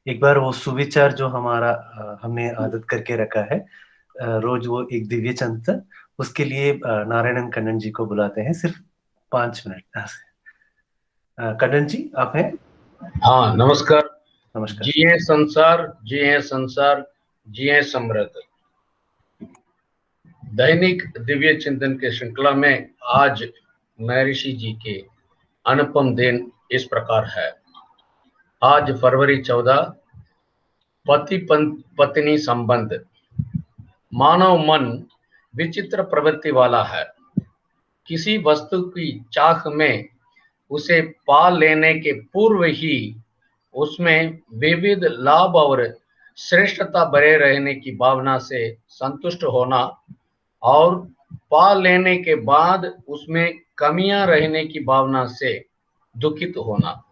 एक बार वो सुविचार जो हमारा हमने आदत करके रखा है, रोज वो एक दिव्य चिंतन, उसके लिए नारायणन कन्नन जी को बुलाते हैं, सिर्फ 5 मिनट। कन्नन जी, आप हैं? हाँ, नमस्कार। नमस्कार सर। जिए संसार, जिए संसार, जिए समृद्ध। दैनिक दिव्य चिंतन के श्रृंखला में आज महर्षि जी के अनुपम दिन इस प्रकार है। आज फरवरी 14, पति पत्नी संबंध। मानव मन विचित्र प्रवृत्ति वाला है। किसी वस्तु की चाह में उसे पा लेने के पूर्व ही उसमें विविध लाभ और श्रेष्ठता बने रहने की भावना से संतुष्ट होना, और पा लेने के बाद उसमें कमियां रहने की भावना से दुखित होना।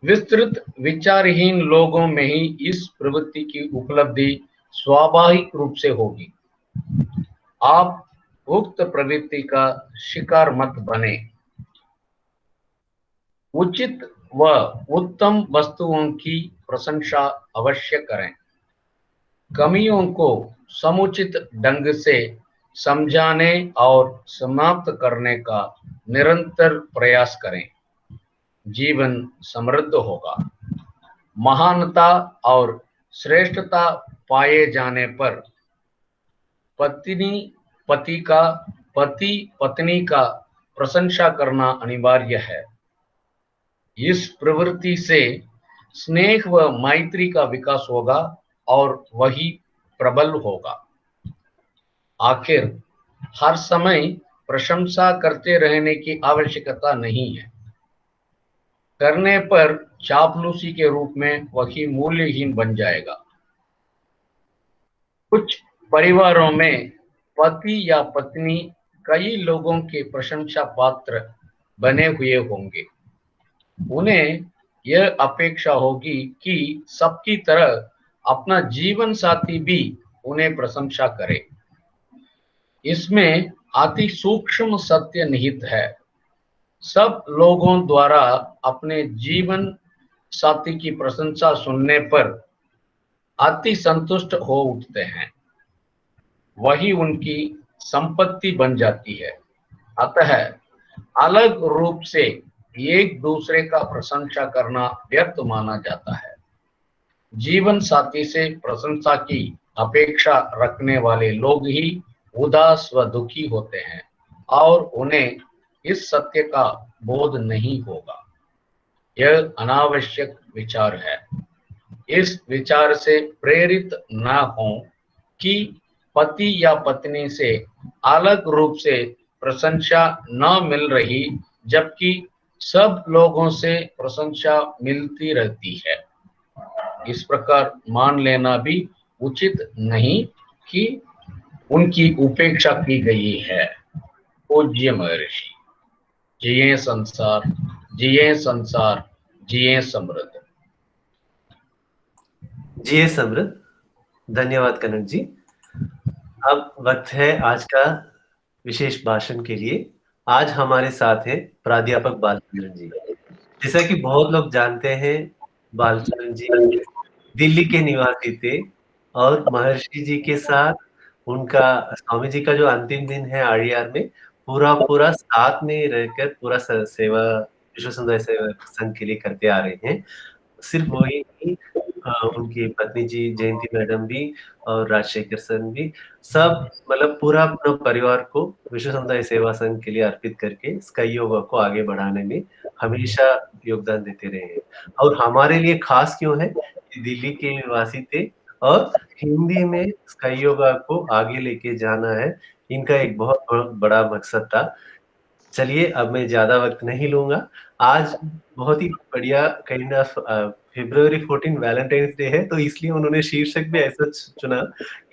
विस्तृत विचारहीन लोगों में ही इस प्रवृत्ति की उपलब्धि स्वाभाविक रूप से होगी। आप उक्त प्रवृत्ति का शिकार मत बने। उचित व उत्तम वस्तुओं की प्रशंसा अवश्य करें। कमियों को समुचित ढंग से समझाने और समाप्त करने का निरंतर प्रयास करें। जीवन समृद्ध होगा। महानता और श्रेष्ठता पाए जाने पर पत्नी पति का पति पत्नी का प्रशंसा करना अनिवार्य है। इस प्रवृत्ति से स्नेह व मैत्री का विकास होगा और वही प्रबल होगा। आखिर हर समय प्रशंसा करते रहने की आवश्यकता नहीं है। करने पर चापलूसी के रूप में वही मूल्यहीन बन जाएगा। कुछ परिवारों में पति या पत्नी कई लोगों के प्रशंसा पात्र बने हुए होंगे। उन्हें यह अपेक्षा होगी कि सबकी तरह अपना जीवन साथी भी उन्हें प्रशंसा करे। इसमें अति सूक्ष्म सत्य निहित है। सब लोगों द्वारा अपने जीवन साथी की प्रशंसा सुनने पर अति संतुष्ट हो उठते हैं। वही उनकी संपत्ति बन जाती है। अतः अलग रूप से एक दूसरे का प्रशंसा करना व्यर्थ माना जाता है। जीवन साथी से प्रशंसा की अपेक्षा रखने वाले लोग ही उदास व दुखी होते हैं और उन्हें इस सत्य का बोध नहीं होगा। यह अनावश्यक विचार है। इस विचार से प्रेरित न हो कि पति या पत्नी से अलग रूप से प्रशंसा न मिल रही, जबकि सब लोगों से प्रशंसा मिलती रहती है। इस प्रकार मान लेना भी उचित नहीं कि उनकी उपेक्षा की गई है। पूज्य महर्षि। जिए संसार, जिए संसार, जिए समृद्ध। जिए समृद्ध। धन्यवाद कनक जी। अब वक्त है आज का विशेष भाषण के लिए। आज हमारे साथ है प्राध्यापक बालचंद्रन जी। जैसा कि बहुत लोग जानते हैं, बालचंद्रन जी दिल्ली के निवासी थे और महर्षि जी के साथ उनका, स्वामी जी का जो अंतिम दिन है आड़ियार में, पूरा पूरा साथ में रहकर पूरा सेवा, विश्व समुदाय सेवा संघ के लिए करते आ रहे हैं। सिर्फ वही नहीं, उनकी पत्नी जी जयंती मैडम भी और राजशेखर सर भी, सब मतलब पूरा अपना परिवार को विश्व समुदाय सेवा संघ के लिए अर्पित करके स्काई योगा को आगे बढ़ाने में हमेशा योगदान देते रहे हैं। और हमारे लिए खास क्यों है कि दिल्ली के निवासी थे और हिंदी में स्काई योगा को आगे लेके जाना है, इनका एक बहुत बड़ा मकसद था। चलिए अब मैं ज्यादा वक्त नहीं लूंगा। आज बहुत ही बढ़िया kind of February 14 Valentine's day है, तो इसलिए उन्होंने शीर्षक भी ऐसा चुना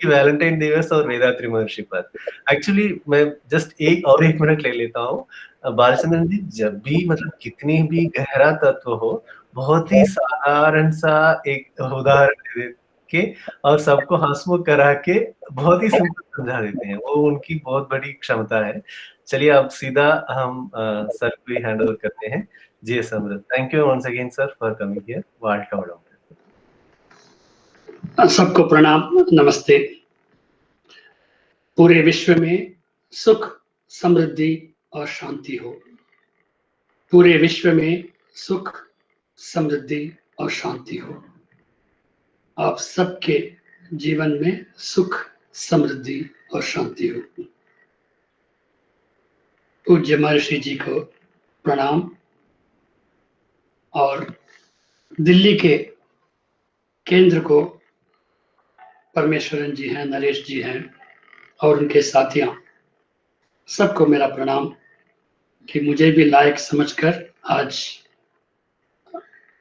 कि वैलेंटाइन दिवस और वेदात्री महर्षि पर। एक्चुअली मैं जस्ट एक मिनट ले लेता हूँ। बालचंद्रन जी जब भी मतलब कितनी भी गहरा तत्व हो, बहुत ही साधारण सा एक उदाहरण दे के और सबको हंसमुख करा के बहुत ही सिंपल समझा देते हैं, वो उनकी बहुत बड़ी क्षमता है। चलिए अब सीधा हम सर को ही हैंड ओवर करते हैं। जी Samriddh, thank you once again sir for coming here. World का सबको प्रणाम, नमस्ते। पूरे विश्व में सुख, समृद्धि और शांति हो। पूरे विश्व में सुख, समृद्धि और शांति हो। आप सबके जीवन में सुख, समृद्धि और शांति हो। पूज्य महर्षि जी को प्रणाम। और दिल्ली के केंद्र को परमेश्वरन जी हैं, नरेश जी हैं और उनके साथियां, सबको मेरा प्रणाम कि मुझे भी लायक समझकर आज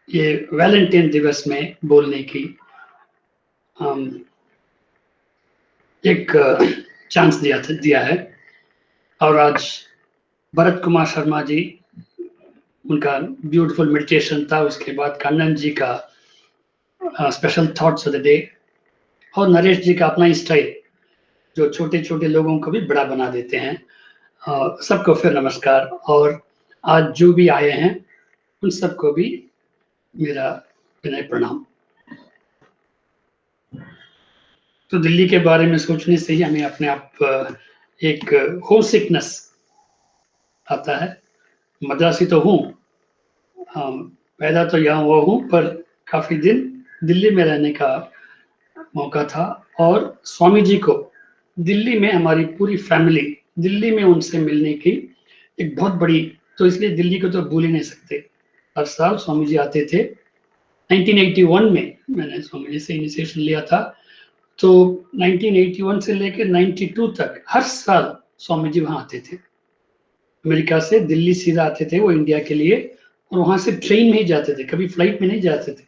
ये वैलेंटाइन दिवस में बोलने की एक चांस दिया है। और आज भरत कुमार शर्मा जी, उनका ब्यूटीफुल मेडिटेशन था, उसके बाद कन्नन जी का special thoughts of the day, और नरेश जी का अपना स्टाइल जो छोटे छोटे लोगों को भी बड़ा बना देते हैं। सबको फिर नमस्कार। और आज जो भी आए हैं उन सबको भी मेरा विनय प्रणाम। तो दिल्ली के बारे में सोचने से ही हमें अपने आप एक होम सिकनेस आता है। मद्रासी तो हूँ, पैदा तो यहाँ हुआ हूँ, पर काफी दिन दिल्ली में रहने का मौका था। और स्वामी जी को दिल्ली में, हमारी पूरी फैमिली दिल्ली में उनसे मिलने की एक बहुत बड़ी, तो इसलिए दिल्ली को तो भूल ही नहीं सकते। हर साल स्वामी जी आते थे। 1981 में मैंने स्वामी जी से इनिशिएशन लिया था, तो 1981 से लेकर 92 तक हर साल स्वामी जी वहां आते थे। अमेरिका से दिल्ली सीधा आते थे वो इंडिया के लिए, और वहां से ट्रेन में ही जाते थे, कभी फ्लाइट में नहीं जाते थे।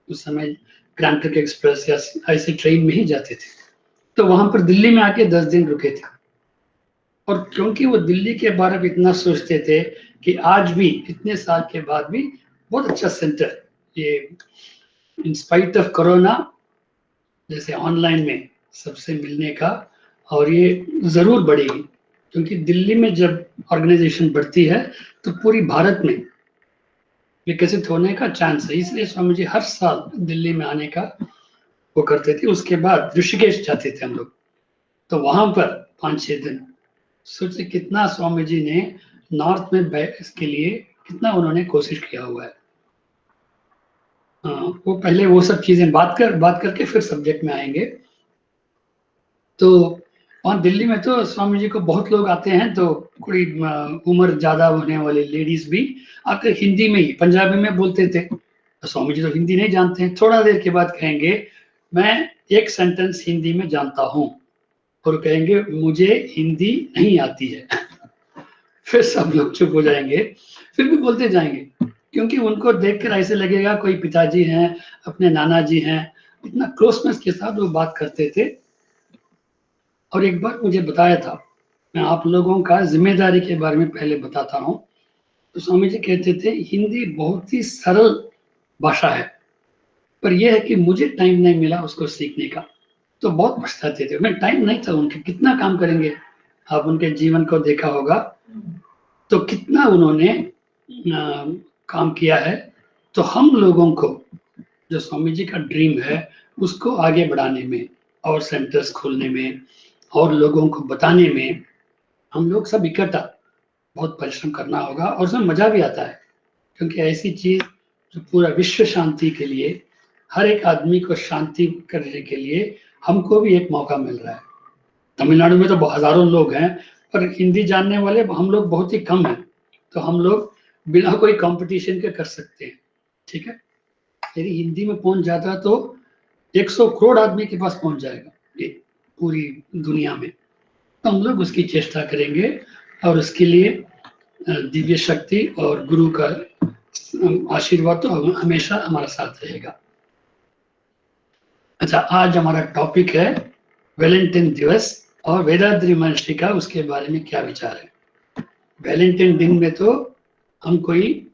उस समय ग्रैंड ट्रंक एक्सप्रेस या ऐसे ट्रेन में ही जाते थे। तो वहां पर दिल्ली में आके 10 दिन रुके थे। और क्योंकि वो दिल्ली के बारे में इतना सोचते थे कि आज भी इतने साल के बाद भी बहुत अच्छा सेंटर, ये इन स्पाइट ऑफ कोरोना, जैसे ऑनलाइन में सबसे मिलने का, और ये जरूर बढ़ेगी, क्योंकि दिल्ली में जब ऑर्गेनाइजेशन बढ़ती है तो पूरी भारत में विकसित होने का चांस है। इसलिए स्वामी जी हर साल दिल्ली में आने का वो करते थे। उसके बाद ऋषिकेश जाते थे हम लोग, तो वहां पर 5-6 दिन। सोचिए कितना स्वामी जी ने नॉर्थ में इसके लिए कितना उन्होंने कोशिश किया हुआ है। वो पहले वो सब चीजें बात करके फिर सब्जेक्ट में आएंगे। तो वहाँ दिल्ली में तो स्वामी जी को बहुत लोग आते हैं, तो कोई उम्र ज्यादा होने वाली लेडीज भी आकर हिंदी में ही, पंजाबी में बोलते थे। तो स्वामी जी तो हिंदी नहीं जानते हैं, थोड़ा देर के बाद कहेंगे मैं एक सेंटेंस हिंदी में जानता हूँ, और कहेंगे मुझे हिंदी नहीं आती है। फिर सब लोग चुप हो जाएंगे, फिर भी बोलते जाएंगे, क्योंकि उनको देखकर ऐसे लगेगा कोई पिताजी हैं, अपने नाना जी हैं, इतना क्लोजनेस के साथ वो बात करते थे। और एक बार मुझे बताया था, मैं आप लोगों का जिम्मेदारी के बारे में पहले बताता हूँ। तो स्वामी जी कहते थे हिंदी बहुत ही सरल भाषा है, पर यह है कि मुझे टाइम नहीं मिला उसको सीखने का। तो बहुत पछताते थे, मैं टाइम नहीं था उनके, कितना काम करेंगे। आप उनके जीवन को देखा होगा तो कितना उन्होंने काम किया है। तो हम लोगों को जो स्वामी जी का ड्रीम है उसको आगे बढ़ाने में, और सेंटर्स खोलने में, और लोगों को बताने में, हम लोग सब इकट्ठा बहुत परिश्रम करना होगा। और उसमें मजा भी आता है, क्योंकि ऐसी चीज जो पूरा विश्व शांति के लिए, हर एक आदमी को शांति करने के लिए हमको भी एक मौका मिल रहा है। तमिलनाडु में तो हजारों लोग हैं, पर हिंदी जानने वाले हम लोग बहुत ही कम हैं। तो हम लोग बिना कोई कंपटीशन के कर सकते हैं, ठीक है। यदि हिंदी में पहुंच जाता तो 100 करोड़ आदमी के पास पहुंच जाएगा ये पूरी दुनिया में। तो हम लोग उसकी चेष्टा करेंगे, और उसके लिए दिव्य शक्ति और गुरु का आशीर्वाद तो हमेशा हमारा साथ रहेगा। अच्छा, आज हमारा टॉपिक है वैलेंटाइन दिवस, और वेदाद्री महर्षि का उसके बारे में क्या विचार है। वैलेंटाइन दिन में तो हम कोई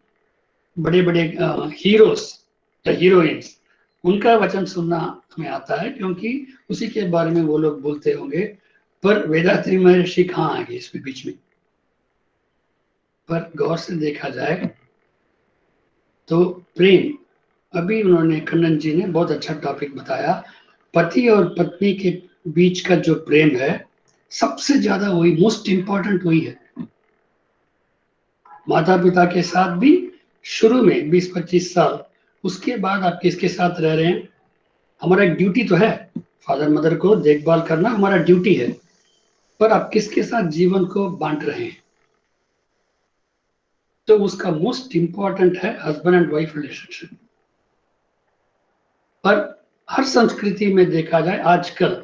बड़े बड़े हीरोज या हीरोइंस, उनका वचन सुनना हमें आता है, क्योंकि उसी के बारे में वो लोग बोलते होंगे। पर वेदाद्री महर्षि कहाँ आ गए इसमें बीच में। पर गौर से देखा जाए तो प्रेम, अभी उन्होंने, कन्नन जी ने बहुत अच्छा टॉपिक बताया पति और पत्नी के बीच का जो प्रेम है सबसे ज्यादा वही, मोस्ट इंपॉर्टेंट वही है। माता पिता के साथ भी शुरू में 20-25 साल, उसके बाद आप किसके साथ रह रहे हैं। हमारा एक ड्यूटी तो है, फादर मदर को देखभाल करना हमारा ड्यूटी है, पर आप किसके साथ जीवन को बांट रहे हैं, तो उसका मोस्ट इंपॉर्टेंट है हस्बैंड एंड वाइफ रिलेशनशिप। पर हर संस्कृति में देखा जाए आजकल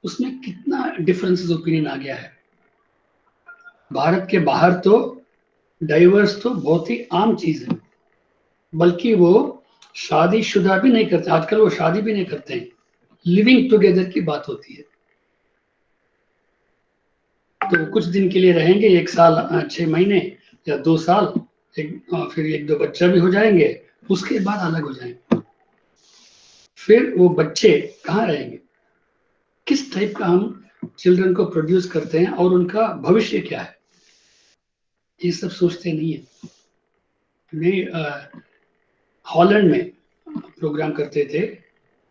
उसमें कितना डिफरेंसेस ओपिनियन आ गया है। भारत के बाहर तो डाइवर्स तो बहुत ही आम चीज है, बल्कि वो शादीशुदा भी नहीं करते आजकल, वो शादी भी नहीं करते हैं, लिविंग टुगेदर की बात होती है। तो कुछ दिन के लिए रहेंगे, 1 साल 6 महीने या 2 साल, फिर 1-2 बच्चा भी हो जाएंगे, उसके बाद अलग हो जाएंगे। फिर वो बच्चे कहाँ रहेंगे, किस टाइप का हम चिल्ड्रन को प्रोड्यूस करते हैं और उनका भविष्य क्या है, ये सब सोचते नहीं है। मैं हॉलैंड में प्रोग्राम करते थे,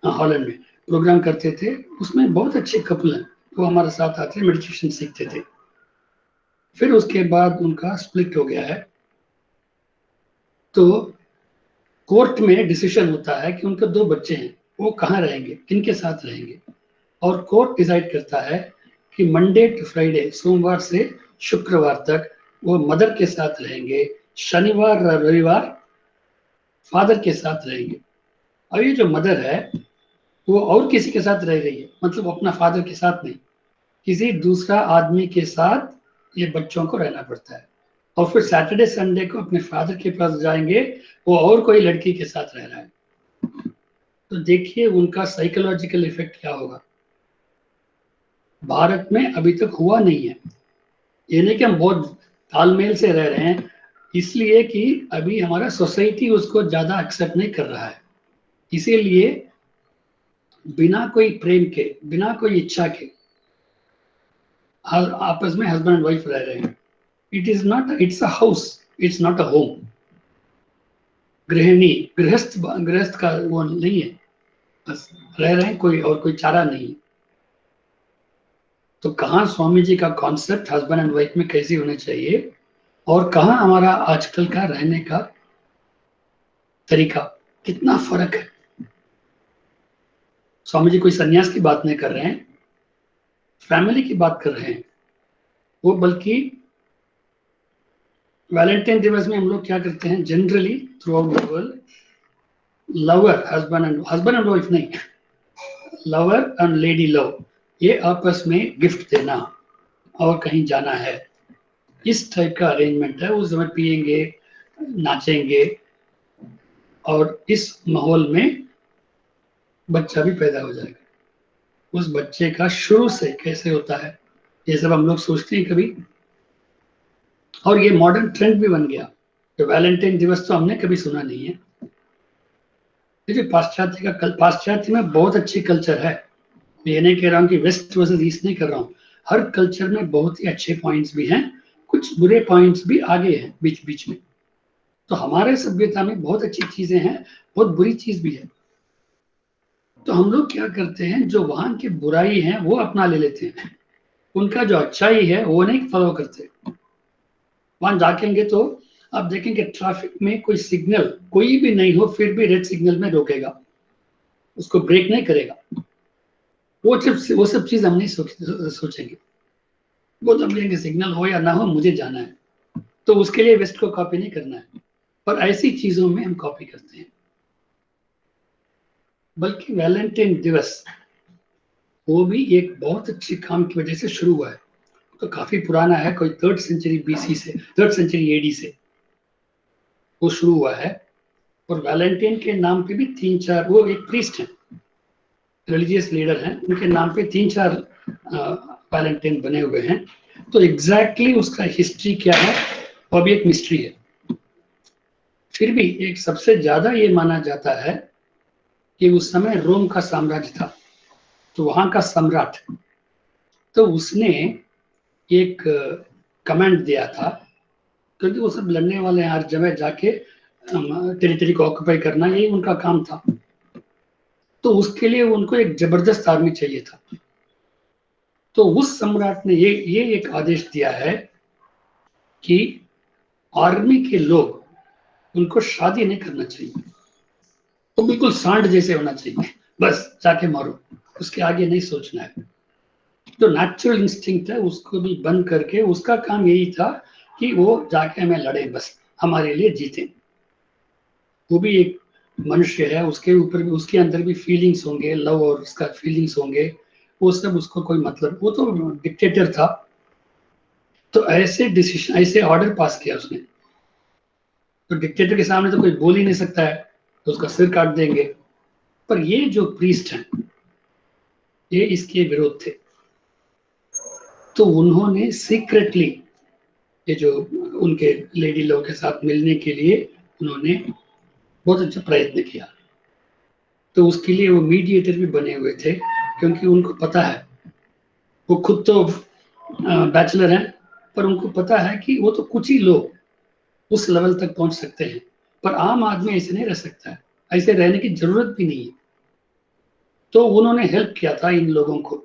हॉलैंड में प्रोग्राम करते थे, उसमें बहुत अच्छे कपल हैं, वो हमारे साथ आते मेडिटेशन सीखते थे। फिर उसके बाद उनका स्प्लिट हो गया है, तो कोर्ट में डिसीजन होता है कि उनके 2 बच्चे हैं, वो कहाँ रहेंगे, किनके साथ रहेंगे, और कोर्ट डिसाइड करता है कि मंडे टू फ्राइडे, सोमवार से शुक्रवार तक वो मदर के साथ रहेंगे, शनिवार रविवार फादर के साथ रहेंगे। और ये जो मदर है वो और किसी के साथ रह रही है, मतलब अपना फादर के साथ नहीं, किसी दूसरा आदमी के साथ ये बच्चों को रहना पड़ता है। और फिर सैटरडे संडे को अपने फादर के पास जाएंगे, वो और कोई लड़की के साथ रह रहा है। तो देखिए उनका साइकोलॉजिकल इफेक्ट क्या होगा। भारत में अभी तक हुआ नहीं है, ये नहीं कि हम बहुत तालमेल से रह रहे हैं, इसलिए कि अभी हमारा सोसाइटी उसको ज्यादा एक्सेप्ट नहीं कर रहा है। इसीलिए बिना कोई प्रेम के, बिना कोई इच्छा के आपस में हस्बैंड एंड वाइफ रह रहे हैं। It is not, it's a house, it's not a home. गृहिणी, गृहस्थ का वो नहीं है, बस रह रहे हैं, कोई और कोई चारा नहीं। तो कहाँ स्वामी जी का कॉन्सेप्ट हस्बैंड एंड वाइफ में कैसे होने चाहिए, और कहाँ हमारा आजकल का रहने का तरीका, कितना फर्क है। स्वामी जी कोई सन्यास की बात नहीं कर रहे हैं, फैमिली की बात कर रहे हैं वो। बल्कि वैलेंटाइन दिवस में हम लोग क्या करते हैं generally through out the world, lover husband and wife नहीं, लवर एंड लेडी लव, ये आपस में गिफ्ट देना और कहीं जाना है, इस टाइप का अरेंजमेंट है। उस समय पिएंगे, नाचेंगे, और इस माहौल में बच्चा भी पैदा हो जाएगा। उस बच्चे का शुरू से कैसे होता है ये सब हम लोग सोचते हैं कभी, और ये मॉडर्न ट्रेंड भी बन गया। तो वैलेंटाइन दिवस तो हमने कभी सुना नहीं है। ये जो पाश्चात्य में बहुत अच्छी कल्चर है, मैं ये नहीं कह रहा हूँ कि वेस्ट वर्सेस ईस्ट नहीं कर रहा हूँ, हर कल्चर में बहुत ही अच्छे पॉइंट्स भी हैं, कुछ बुरे पॉइंट्स भी आगे हैं बीच बीच में। तो हमारे सभ्यता में बहुत अच्छी चीजें हैं, बहुत बुरी चीज भी है। तो हम लोग क्या करते हैं, जो वहां की बुराई है वो अपना ले लेते हैं, उनका जो अच्छाई है वो नहीं फॉलो करते। वहां जाकेंगे तो आप देखेंगे ट्रैफिक में कोई सिग्नल कोई भी नहीं हो, फिर भी रेड सिग्नल में रोकेगा, उसको ब्रेक नहीं करेगा। वो सब चीज हम नहीं सोचेंगे, वो समझेंगे सिग्नल हो या ना हो मुझे जाना है, तो उसके लिए वेस्ट को कॉपी नहीं करना है। पर ऐसी चीजों में हम कॉपी करते हैं। बल्कि वैलेंटाइन दिवस वो भी एक बहुत अच्छे काम की वजह से शुरू हुआ है, तो काफी पुराना है, कोई 3rd सेंचुरी BC से, 3rd सेंचुरी AD से वो शुरू हुआ है। और वैलेंटाइन के नाम पे भी 3-4, वो एक प्रीस्ट हैं, रिलीजियस लीडर हैं, उनके नाम पे 3-4 वैलेंटाइन बने हुए हैं। तो एग्जैक्टली उसका हिस्ट्री क्या है वो भी एक मिस्ट्री है। फिर भी एक सबसे ज्यादा ये माना जाता है कि उस समय रोम का साम्राज्य था, तो वहां का सम्राट, तो उसने एक कमांड दिया था, क्योंकि वो सब लड़ने वाले हैं, हर जगह जाके टेरिटरी को ऑक्युपाई करना, यही उनका काम था। तो उसके लिए उनको एक जबरदस्त आर्मी चाहिए था। तो उस सम्राट ने ये एक आदेश दिया है कि आर्मी के लोग, उनको शादी नहीं करना चाहिए, तो बिल्कुल सांड जैसे होना चाहिए, बस जाके मारो, उसके आगे नहीं सोचना है। जो नेचुरल इंस्टिंक्ट है उसको भी बंद करके उसका काम यही था कि वो जाके हमें लड़े, बस हमारे लिए जीते। वो भी एक मनुष्य है, उसके ऊपर भी, उसके अंदर भी फीलिंग्स होंगे, लव और उसका फीलिंग्स होंगे, वो सब उसको कोई मतलब, वो तो डिक्टेटर था। तो ऐसे डिसीजन, ऐसे ऑर्डर पास किया उसने, तो डिक्टेटर के सामने तो कोई बोल ही नहीं सकता है, तो उसका सिर काट देंगे। पर ये जो प्रीस्ट हैं, ये इसके विरोध थे, तो उन्होंने सीक्रेटली, ये जो उनके लेडी लोग के साथ मिलने के लिए उन्होंने बहुत अच्छा प्रयत्न किया। तो उसके लिए वो मीडिएटर भी बने हुए थे, क्योंकि उनको पता है, वो खुद तो बैचलर हैं, पर उनको पता है कि वो तो कुछ ही लोग उस लेवल तक पहुंच सकते हैं, पर आम आदमी ऐसे नहीं रह सकता है, ऐसे रहने की जरूरत भी नहीं है। तो उन्होंने हेल्प किया था इन लोगों को।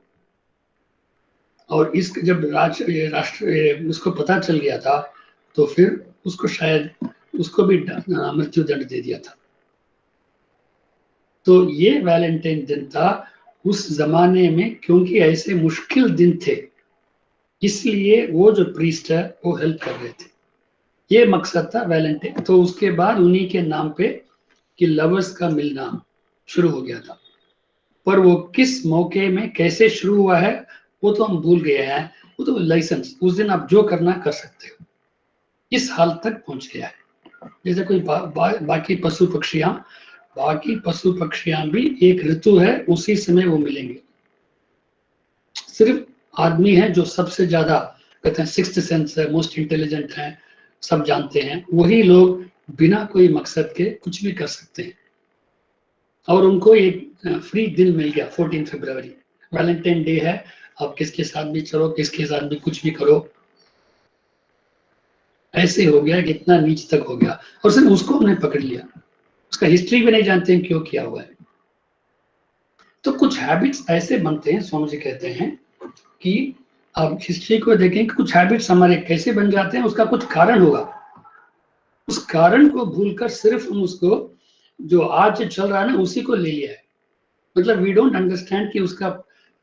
और इस जब राष्ट्र उसको पता चल गया था, तो फिर उसको शायद उसको भी मृत्यु दंड दे दिया था। तो ये वैलेंटाइन दिन था उस जमाने में, क्योंकि ऐसे मुश्किल दिन थे, इसलिए वो जो प्रीस्ट है वो हेल्प कर रहे थे। ये मकसद था वैलेंटाइन। तो उसके बाद उन्हीं के नाम पे कि लवर्स का मिलना शुरू हो गया था। पर वो किस मौके में कैसे शुरू हुआ है वो तो हम भूल गए हैं। वो तो लाइसेंस, उस दिन आप जो करना कर सकते हो, इस हाल तक पहुंच गया है। जैसे कोई बाकी पशु पक्षियां भी एक ऋतु है, उसी समय वो मिलेंगे। सिर्फ आदमी है जो सबसे ज्यादा कहते हैं सिक्स्थ सेंस है, मोस्ट इंटेलिजेंट है, सब जानते हैं, वही लोग बिना कोई मकसद के कुछ भी कर सकते हैं। और उनको एक फ्री दिन मिल गया 14 फरवरी, वैलेंटाइन डे है, आप किसके साथ भी चलो, किसके साथ भी कुछ भी करो। ऐसे हो गया कि इतना नीच तक हो गया, और सिर्फ उसको हमने पकड़ लिया, उसका हिस्ट्री भी नहीं जानते हैं क्यों किया हुआ है। तो कुछ हैबिट्स ऐसे बनते हैं, स्वामी जी कहते हैं कि आप हिस्ट्री को देखें कि कुछ हैबिट्स हमारे कैसे बन जाते हैं, उसका कुछ कारण होगा। उस कारण को भूलकर सिर्फ हम उसको जो आज चल रहा है ना उसी को ले लिया है। मतलब वी डोंट अंडरस्टैंड कि उसका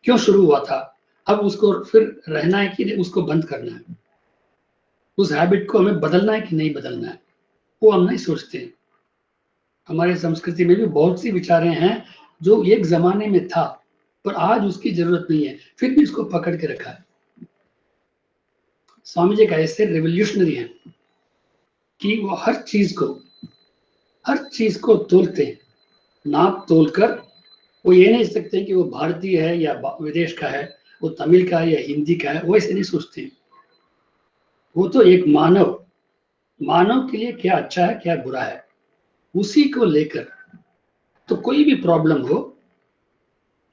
क्यों शुरू हुआ था, अब उसको फिर रहना है कि उसको बंद करना है, उस हैबिट को हमें बदलना है कि नहीं बदलना है, वो हम नहीं सोचते। हमारे संस्कृति में भी बहुत सी विचारें हैं जो एक जमाने में था, पर आज उसकी जरूरत नहीं है, फिर भी उसको पकड़ के रखा है। स्वामी जी का ऐसे रिवोल्यूशनरी है कि वो हर चीज को तोलते हैं, नाप तोल कर। वो ये नहीं सकते कि वो भारतीय है या विदेश का है, वो तमिल का है या हिंदी का है, वो ऐसे नहीं सोचते। वो तो एक मानव के लिए क्या अच्छा है क्या बुरा है, उसी को लेकर। तो कोई भी प्रॉब्लम हो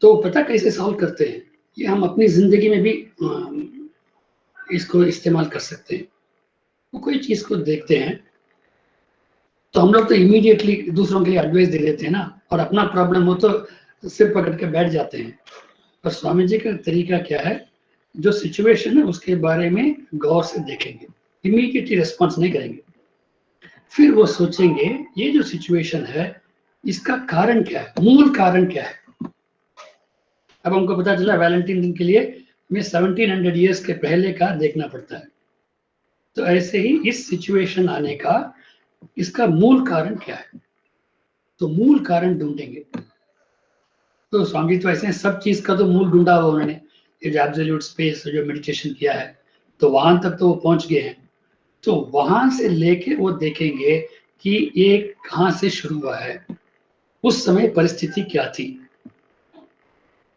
तो पता कैसे सॉल्व करते हैं, ये हम अपनी जिंदगी में भी इसको इस्तेमाल कर सकते हैं। वो कोई चीज को देखते हैं तो हम लोग तो इमीडिएटली दूसरों के लिए एडवाइस दे देते हैं ना, और अपना प्रॉब्लम हो तो सिर पकड़ के बैठ जाते हैं। पर स्वामी जी का तरीका क्या है, जो सिचुएशन है उसके बारे में गौर से देखेंगे, इमीडिएटली रिस्पॉन्स नहीं करेंगे, फिर वो सोचेंगे ये जो सिचुएशन है इसका कारण क्या है, मूल कारण क्या है। अब हमको पता चला वैलेंटाइन दिन के लिए हमें 1700 ईयर्स के पहले का देखना पड़ता है। तो ऐसे ही इस सिचुएशन आने का इसका मूल कारण क्या है, तो मूल कारण ढूंढेंगे। तो स्वामी तो ऐसे सब चीज का तो मूल ढूंढा हुआ उन्होंने, ये जो एब्सोल्यूट स्पेस जो मेडिटेशन किया है, तो वहां तक तो वो पहुंच गए हैं। तो वहां से लेके वो देखेंगे कि ये कहां से शुरू हुआ है, उस समय परिस्थिति क्या थी,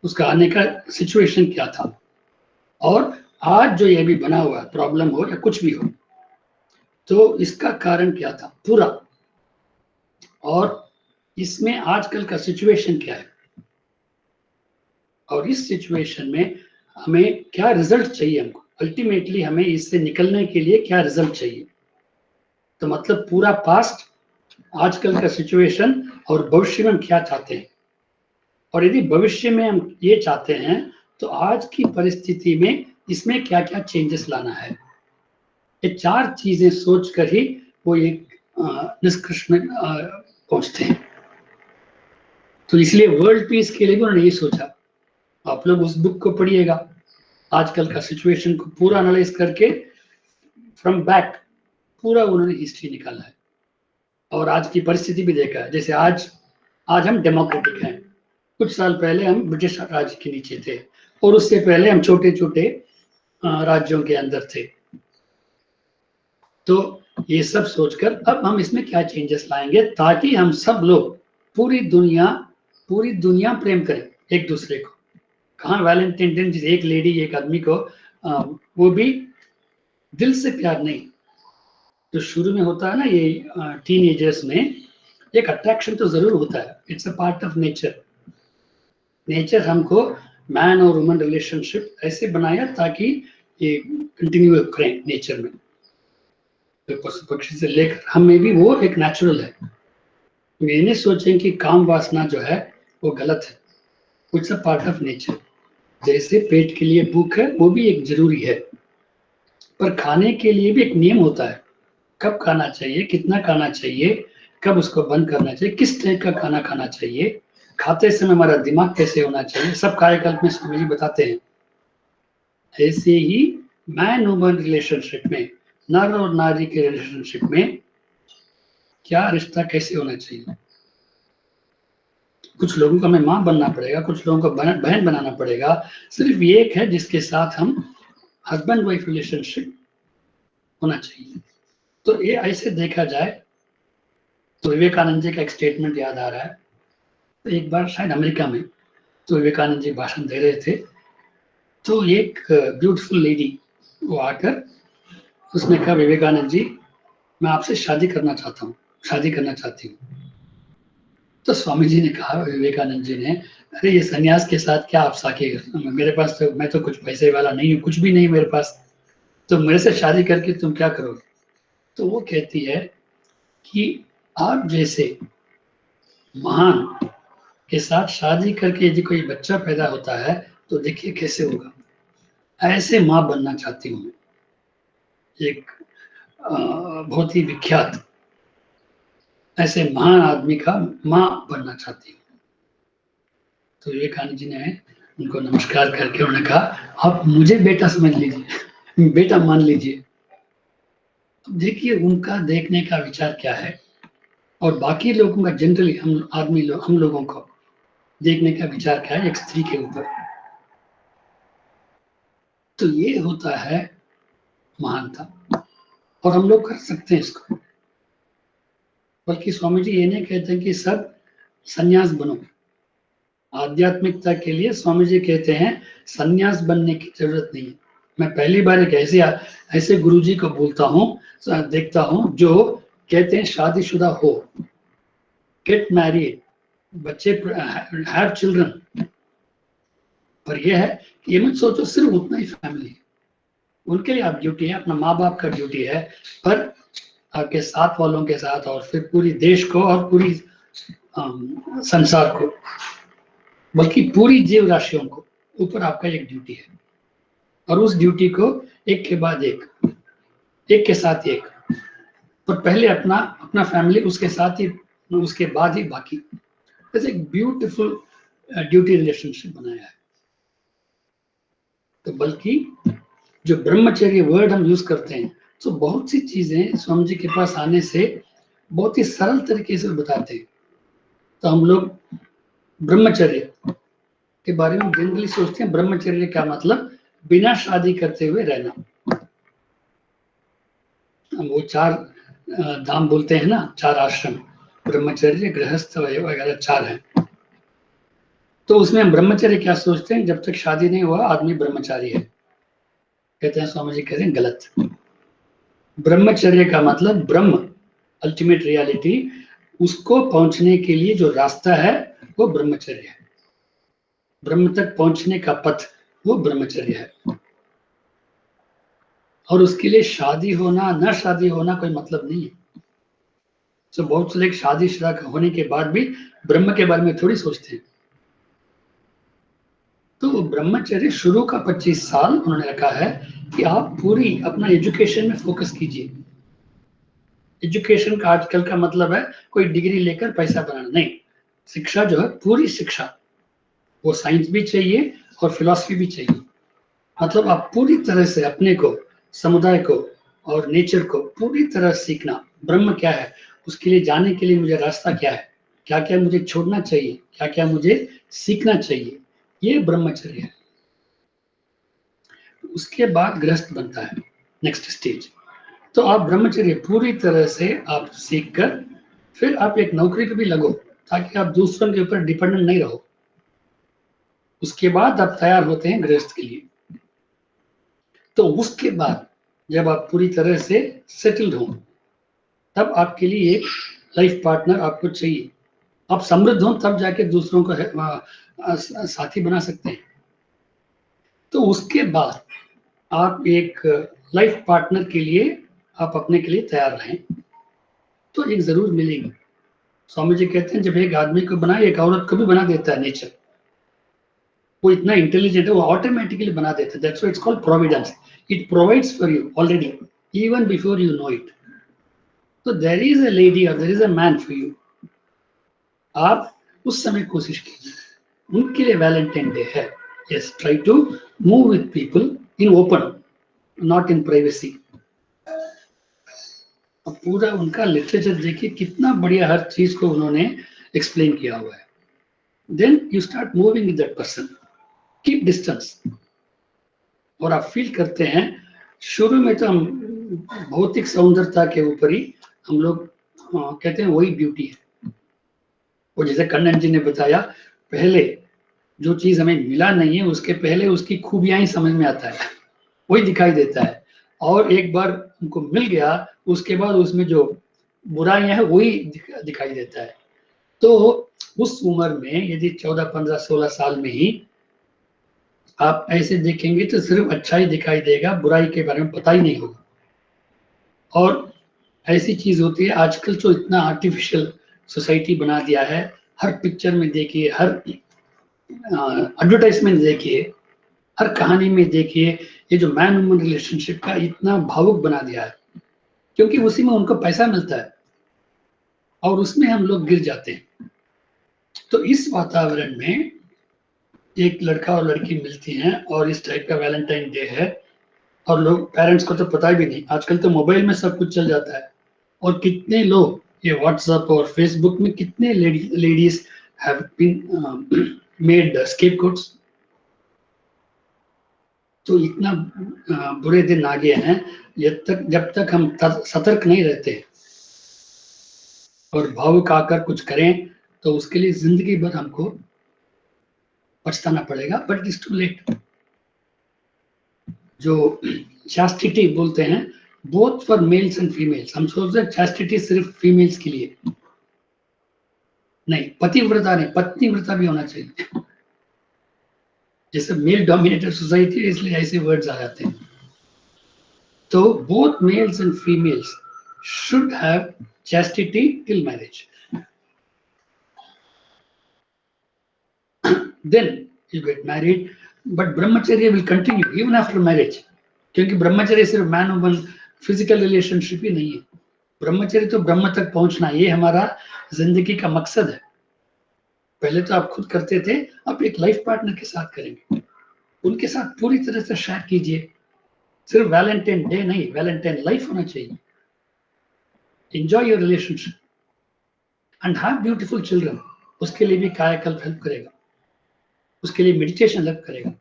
उसका आने का सिचुएशन क्या था, और आज जो ये भी बना हुआ प्रॉब्लम हो या कुछ भी हो, तो इसका कारण क्या था पूरा, और इसमें आजकल का सिचुएशन क्या है, और इस सिचुएशन में हमें क्या रिजल्ट चाहिए, हमको अल्टीमेटली हमें इससे निकलने के लिए क्या रिजल्ट चाहिए। तो मतलब पूरा पास्ट, आजकल का सिचुएशन और भविष्य में हम क्या चाहते हैं, और यदि भविष्य में हम ये चाहते हैं तो आज की परिस्थिति में इसमें क्या क्या चेंजेस लाना है, ये 4 चीजें सोच कर ही वो एक निष्कर्ष में पहुंचते हैं। तो इसलिए वर्ल्ड पीस के लिए भी उन्होंने ये सोचा। आप लोग उस बुक को पढ़िएगा, आजकल का सिचुएशन को पूरा एनालाइज करके फ्रॉम बैक पूरा उन्होंने हिस्ट्री निकाला है और आज की परिस्थिति भी देखा है। जैसे आज हम डेमोक्रेटिक हैं, कुछ साल पहले हम ब्रिटिश राज्य के नीचे थे और उससे पहले हम छोटे छोटे राज्यों के अंदर थे। तो ये सब सोचकर अब हम इसमें क्या चेंजेस लाएंगे ताकि हम सब लोग पूरी दुनिया प्रेम करें एक दूसरे को। कहाँ वैलेंटाइन दिन एक लेडी एक आदमी को वो भी दिल से प्यार नहीं, तो शुरू में होता है ना ये टीनेजर्स में एक अट्रैक्शन तो जरूर होता है, it's a part of nature हमको मैन और वुमन रिलेशनशिप ऐसे बनाया ताकि ये कंटिन्यू करें नेचर में। तो पशु पक्षी से लेकर हमें भी वो एक नेचुरल है। ये नहीं सोचें कि काम वासना जो है वो गलत है, it's a part of nature. जैसे पेट के लिए भूख है वो भी एक जरूरी है, पर खाने के लिए भी एक नियम होता है, कब खाना चाहिए, कितना खाना चाहिए, कब उसको बंद करना चाहिए, किस टाइप का खाना खाना चाहिए, खाते समय हमारा दिमाग कैसे होना चाहिए, सब कार्यकल्प में स्वामी जी बताते हैं। ऐसे ही मैन वुमन रिलेशनशिप में, नर और नारी के रिलेशनशिप में क्या रिश्ता कैसे होना चाहिए। कुछ लोगों को हमें माँ बनना पड़ेगा, कुछ लोगों को बहन बनाना पड़ेगा, सिर्फ एक है जिसके साथ हम हस्बैंड वाइफ रिलेशनशिप होना चाहिए। तो ये ऐसे देखा जाए तो विवेकानंद जी का एक स्टेटमेंट याद आ रहा है। तो एक बार शायद अमेरिका में तो विवेकानंद जी भाषण दे रहे थे, तो एक ब्यूटीफुल लेडी वो आकर उसने कहा, विवेकानंद जी मैं आपसे शादी करना चाहती हूँ। तो स्वामी जी ने कहा, विवेकानंद जी ने, अरे ये सन्यास के साथ क्या आप साके, मेरे पास तो, मैं तो कुछ पैसे वाला नहीं हूँ, कुछ भी नहीं मेरे पास, तो मेरे से शादी करके तुम क्या करोगे। तो वो कहती है कि आप जैसे महान के साथ शादी करके यदि कोई बच्चा पैदा होता है तो देखिए कैसे होगा, ऐसे माँ बनना चाहती हूँ। एक बहुत ही विख्यात ऐसे महान आदमी का माँ बनना चाहती हूँ। तो विवेकानंद जी ने उनको नमस्कार करके उन्होंने कहा, आप मुझे बेटा समझ लीजिए, बेटा मान लीजिए। अब देखिए उनका देखने का विचार क्या है और बाकी लोगों का जनरली हम लोगों को देखने का विचार क्या है एक स्त्री के ऊपर। तो ये होता है महानता और हम लोग कर सकते हैं इसको। बल्कि स्वामी जी ये नहीं कहते हैं कि सब सन्यास बनो। आध्यात्मिकता के लिए स्वामी जी कहते हैं सन्यास बनने की जरूरत नहीं है। मैं पहली बार एक ऐसे गुरुजी को देखता हूँ जो कहते हैं शादीशुदा हो, गेट मैरिड, बच्चे, हैव चिल्ड्रन। पर यह है कि ये मत सोचो सिर्फ उतना ही फैमिली, उनके लिए आप ड्यूटी है, अपना माँ बाप का ड्यूटी है, पर आपके साथ वालों के साथ और फिर पूरी देश को और पूरी संसार को, बल्कि पूरी जीव राशियों को ऊपर आपका एक ड्यूटी है। और उस ड्यूटी को एक के बाद एक के साथ एक, पर पहले अपना फैमिली, उसके साथ ही, उसके बाद ही बाकी। ऐसे एक ब्यूटीफुल ड्यूटी रिलेशनशिप बनाया है। तो बल्कि जो ब्रह्मचर्य वर्ड हम यूज करते हैं, तो बहुत सी चीजें स्वामी जी के पास आने से बहुत ही सरल तरीके से बताते हैं। तो हम लोग ब्रह्मचर्य के बारे में जनरली सोचते हैं, ब्रह्मचर्य का मतलब बिना शादी करते हुए रहना। हम वो 4 धाम बोलते हैं ना, 4 आश्रम, ब्रह्मचर्य, गृहस्थ वगैरह 4 हैं। तो उसमें हम ब्रह्मचर्य क्या सोचते हैं, जब तक शादी नहीं हुआ आदमी ब्रह्मचारी है। कहते हैं स्वामी जी, कहते हैं गलत। ब्रह्मचर्य का मतलब ब्रह्म, अल्टीमेट रियलिटी, उसको पहुंचने के लिए जो रास्ता है वो ब्रह्मचर्य है। ब्रह्म तक पहुंचने का पथ वो ब्रह्मचर्य है। और उसके लिए शादी होना न शादी होना कोई मतलब नहीं है। तो बहुत से लोग शादीशुदा होने के बाद भी ब्रह्म के बारे में थोड़ी सोचते हैं। तो ब्रह्मचर्य शुरू का 25 साल उन्होंने रखा है कि आप पूरी अपना एजुकेशन में फोकस कीजिए। एजुकेशन का आजकल का मतलब है कोई डिग्री लेकर पैसा बनाना नहीं, शिक्षा जो है पूरी शिक्षा, वो साइंस भी चाहिए और फिलॉसफी भी चाहिए। मतलब आप पूरी तरह से अपने को, समुदाय को और नेचर को पूरी तरह सीखना। ब्रह्म क्या है, उसके लिए जाने के लिए मुझे रास्ता क्या है, क्या क्या मुझे छोड़ना चाहिए, क्या क्या मुझे सीखना चाहिए, ये ब्रह्मचर्य है। उसके बाद गृहस्थ बनता है, नेक्स्ट स्टेज। तो आप ब्रह्मचर्य पूरी तरह से आप सीख कर फिर आप एक नौकरी पे भी लगो, ताकि आप दूसरों के ऊपर डिपेंडेंट नहीं रहो। उसके बाद आप तैयार होते हैं गृहस्थ के लिए। तो उसके बाद जब आप पूरी तरह से सेटल्ड हो, तब आपके लिए एक लाइफ पार्टनर आपको चाहिए। आप समृद्ध हो तब जाके दूसरों को साथी बना सकते हैं। तो उसके बाद आप एक लाइफ पार्टनर के लिए आप अपने के लिए तैयार रहें, तो एक जरूर मिलेंगे। स्वामी जी कहते हैं जब एक आदमी को बनाए, एक औरत को भी बना देता है नेचर। वो इतना इंटेलिजेंट है, वो ऑटोमेटिकली बना देता है। That's why it's called providence. It provides for you already even before you know it. तो देयर इज अ लेडी और there is a man for you. आप उस समय कोशिश कीजिए, उनके लिए वैलेंटाइन डे है। Yes, try to move with people in open, not in privacy. अब पूरा उनका लिटरेचर देखिए, कितना बढ़िया हर चीज को उन्होंने एक्सप्लेन किया हुआ है। Then you start moving with that person, keep distance. और आप फील करते हैं, शुरू में तो हम भौतिक सौंदर्यता के ऊपर ही हम लोग कहते हैं वही ब्यूटी है। वो जैसे कन्नन जी ने बताया, पहले जो चीज हमें मिला नहीं है उसके पहले उसकी खूबियां ही समझ में आता है, वही दिखाई देता है। और एक बार उनको मिल गया, उसके बाद उसमें जो बुराइयां है वही दिखाई देता है। तो उस उम्र में यदि 14, 15, 16 साल में ही आप ऐसे देखेंगे तो सिर्फ अच्छा ही दिखाई देगा, बुराई के बारे में पता ही नहीं होगा। और ऐसी चीज होती है आजकल जो इतना आर्टिफिशियल सोसाइटी बना दिया है, हर पिक्चर में देखिए, हर एडवर्टाइजमेंट देखिए, हर कहानी में देखिए, ये जो मैन वुमन रिलेशनशिप का इतना भावुक बना दिया है, क्योंकि उसी में उनको पैसा मिलता है और उसमें हम लोग गिर जाते हैं। तो इस वातावरण में एक लड़का और लड़की मिलती हैं और इस टाइप का वैलेंटाइन डे है, और लोग, पेरेंट्स को तो पता भी नहीं, आजकल तो मोबाइल में सब कुछ चल जाता है। और कितने लोग ये व्हाट्सएप और फेसबुक में कितने ladies have been made scapegoats. तो इतना बुरे दिन आ गए हैं, जब तक हम सतर्क नहीं रहते और भावुक आकर कुछ करें, तो उसके लिए जिंदगी भर हमको पछताना पड़ेगा। But it is too late. जो चैस्टिटी बोलते हैं, both for males and females. हम सोचते हैं चैस्टिटी सिर्फ फीमेल्स के लिए, नहीं, पतिव्रता नहीं, पत्नीव्रता भी होना चाहिए। जैसे मेल डोमिनेटेड सोसाइटी है, इसलिए ऐसे वर्ड्स आ जाते हैं। तो both mails and females should have chastity till marriage. Then you get married, but brahmacharya will continue even after marriage. क्योंकि ब्रह्मचर्य सिर्फ मैन वुमन फिजिकल रिलेशनशिप ही नहीं है। ब्रह्मचर्य तो ब्रह्म तक पहुंचना, ये हमारा जिंदगी का मकसद है। पहले तो आप खुद करते थे, अब एक लाइफ पार्टनर के साथ करेंगे, उनके साथ पूरी तरह से शेयर कीजिए। सिर्फ वैलेंटाइन डे नहीं, वैलेंटाइन लाइफ होना चाहिए। Enjoy your relationship and have beautiful children. उसके लिए भी कायाकल्प हेल्प करेगा, उसके लिए मेडिटेशन हेल्प करेगा,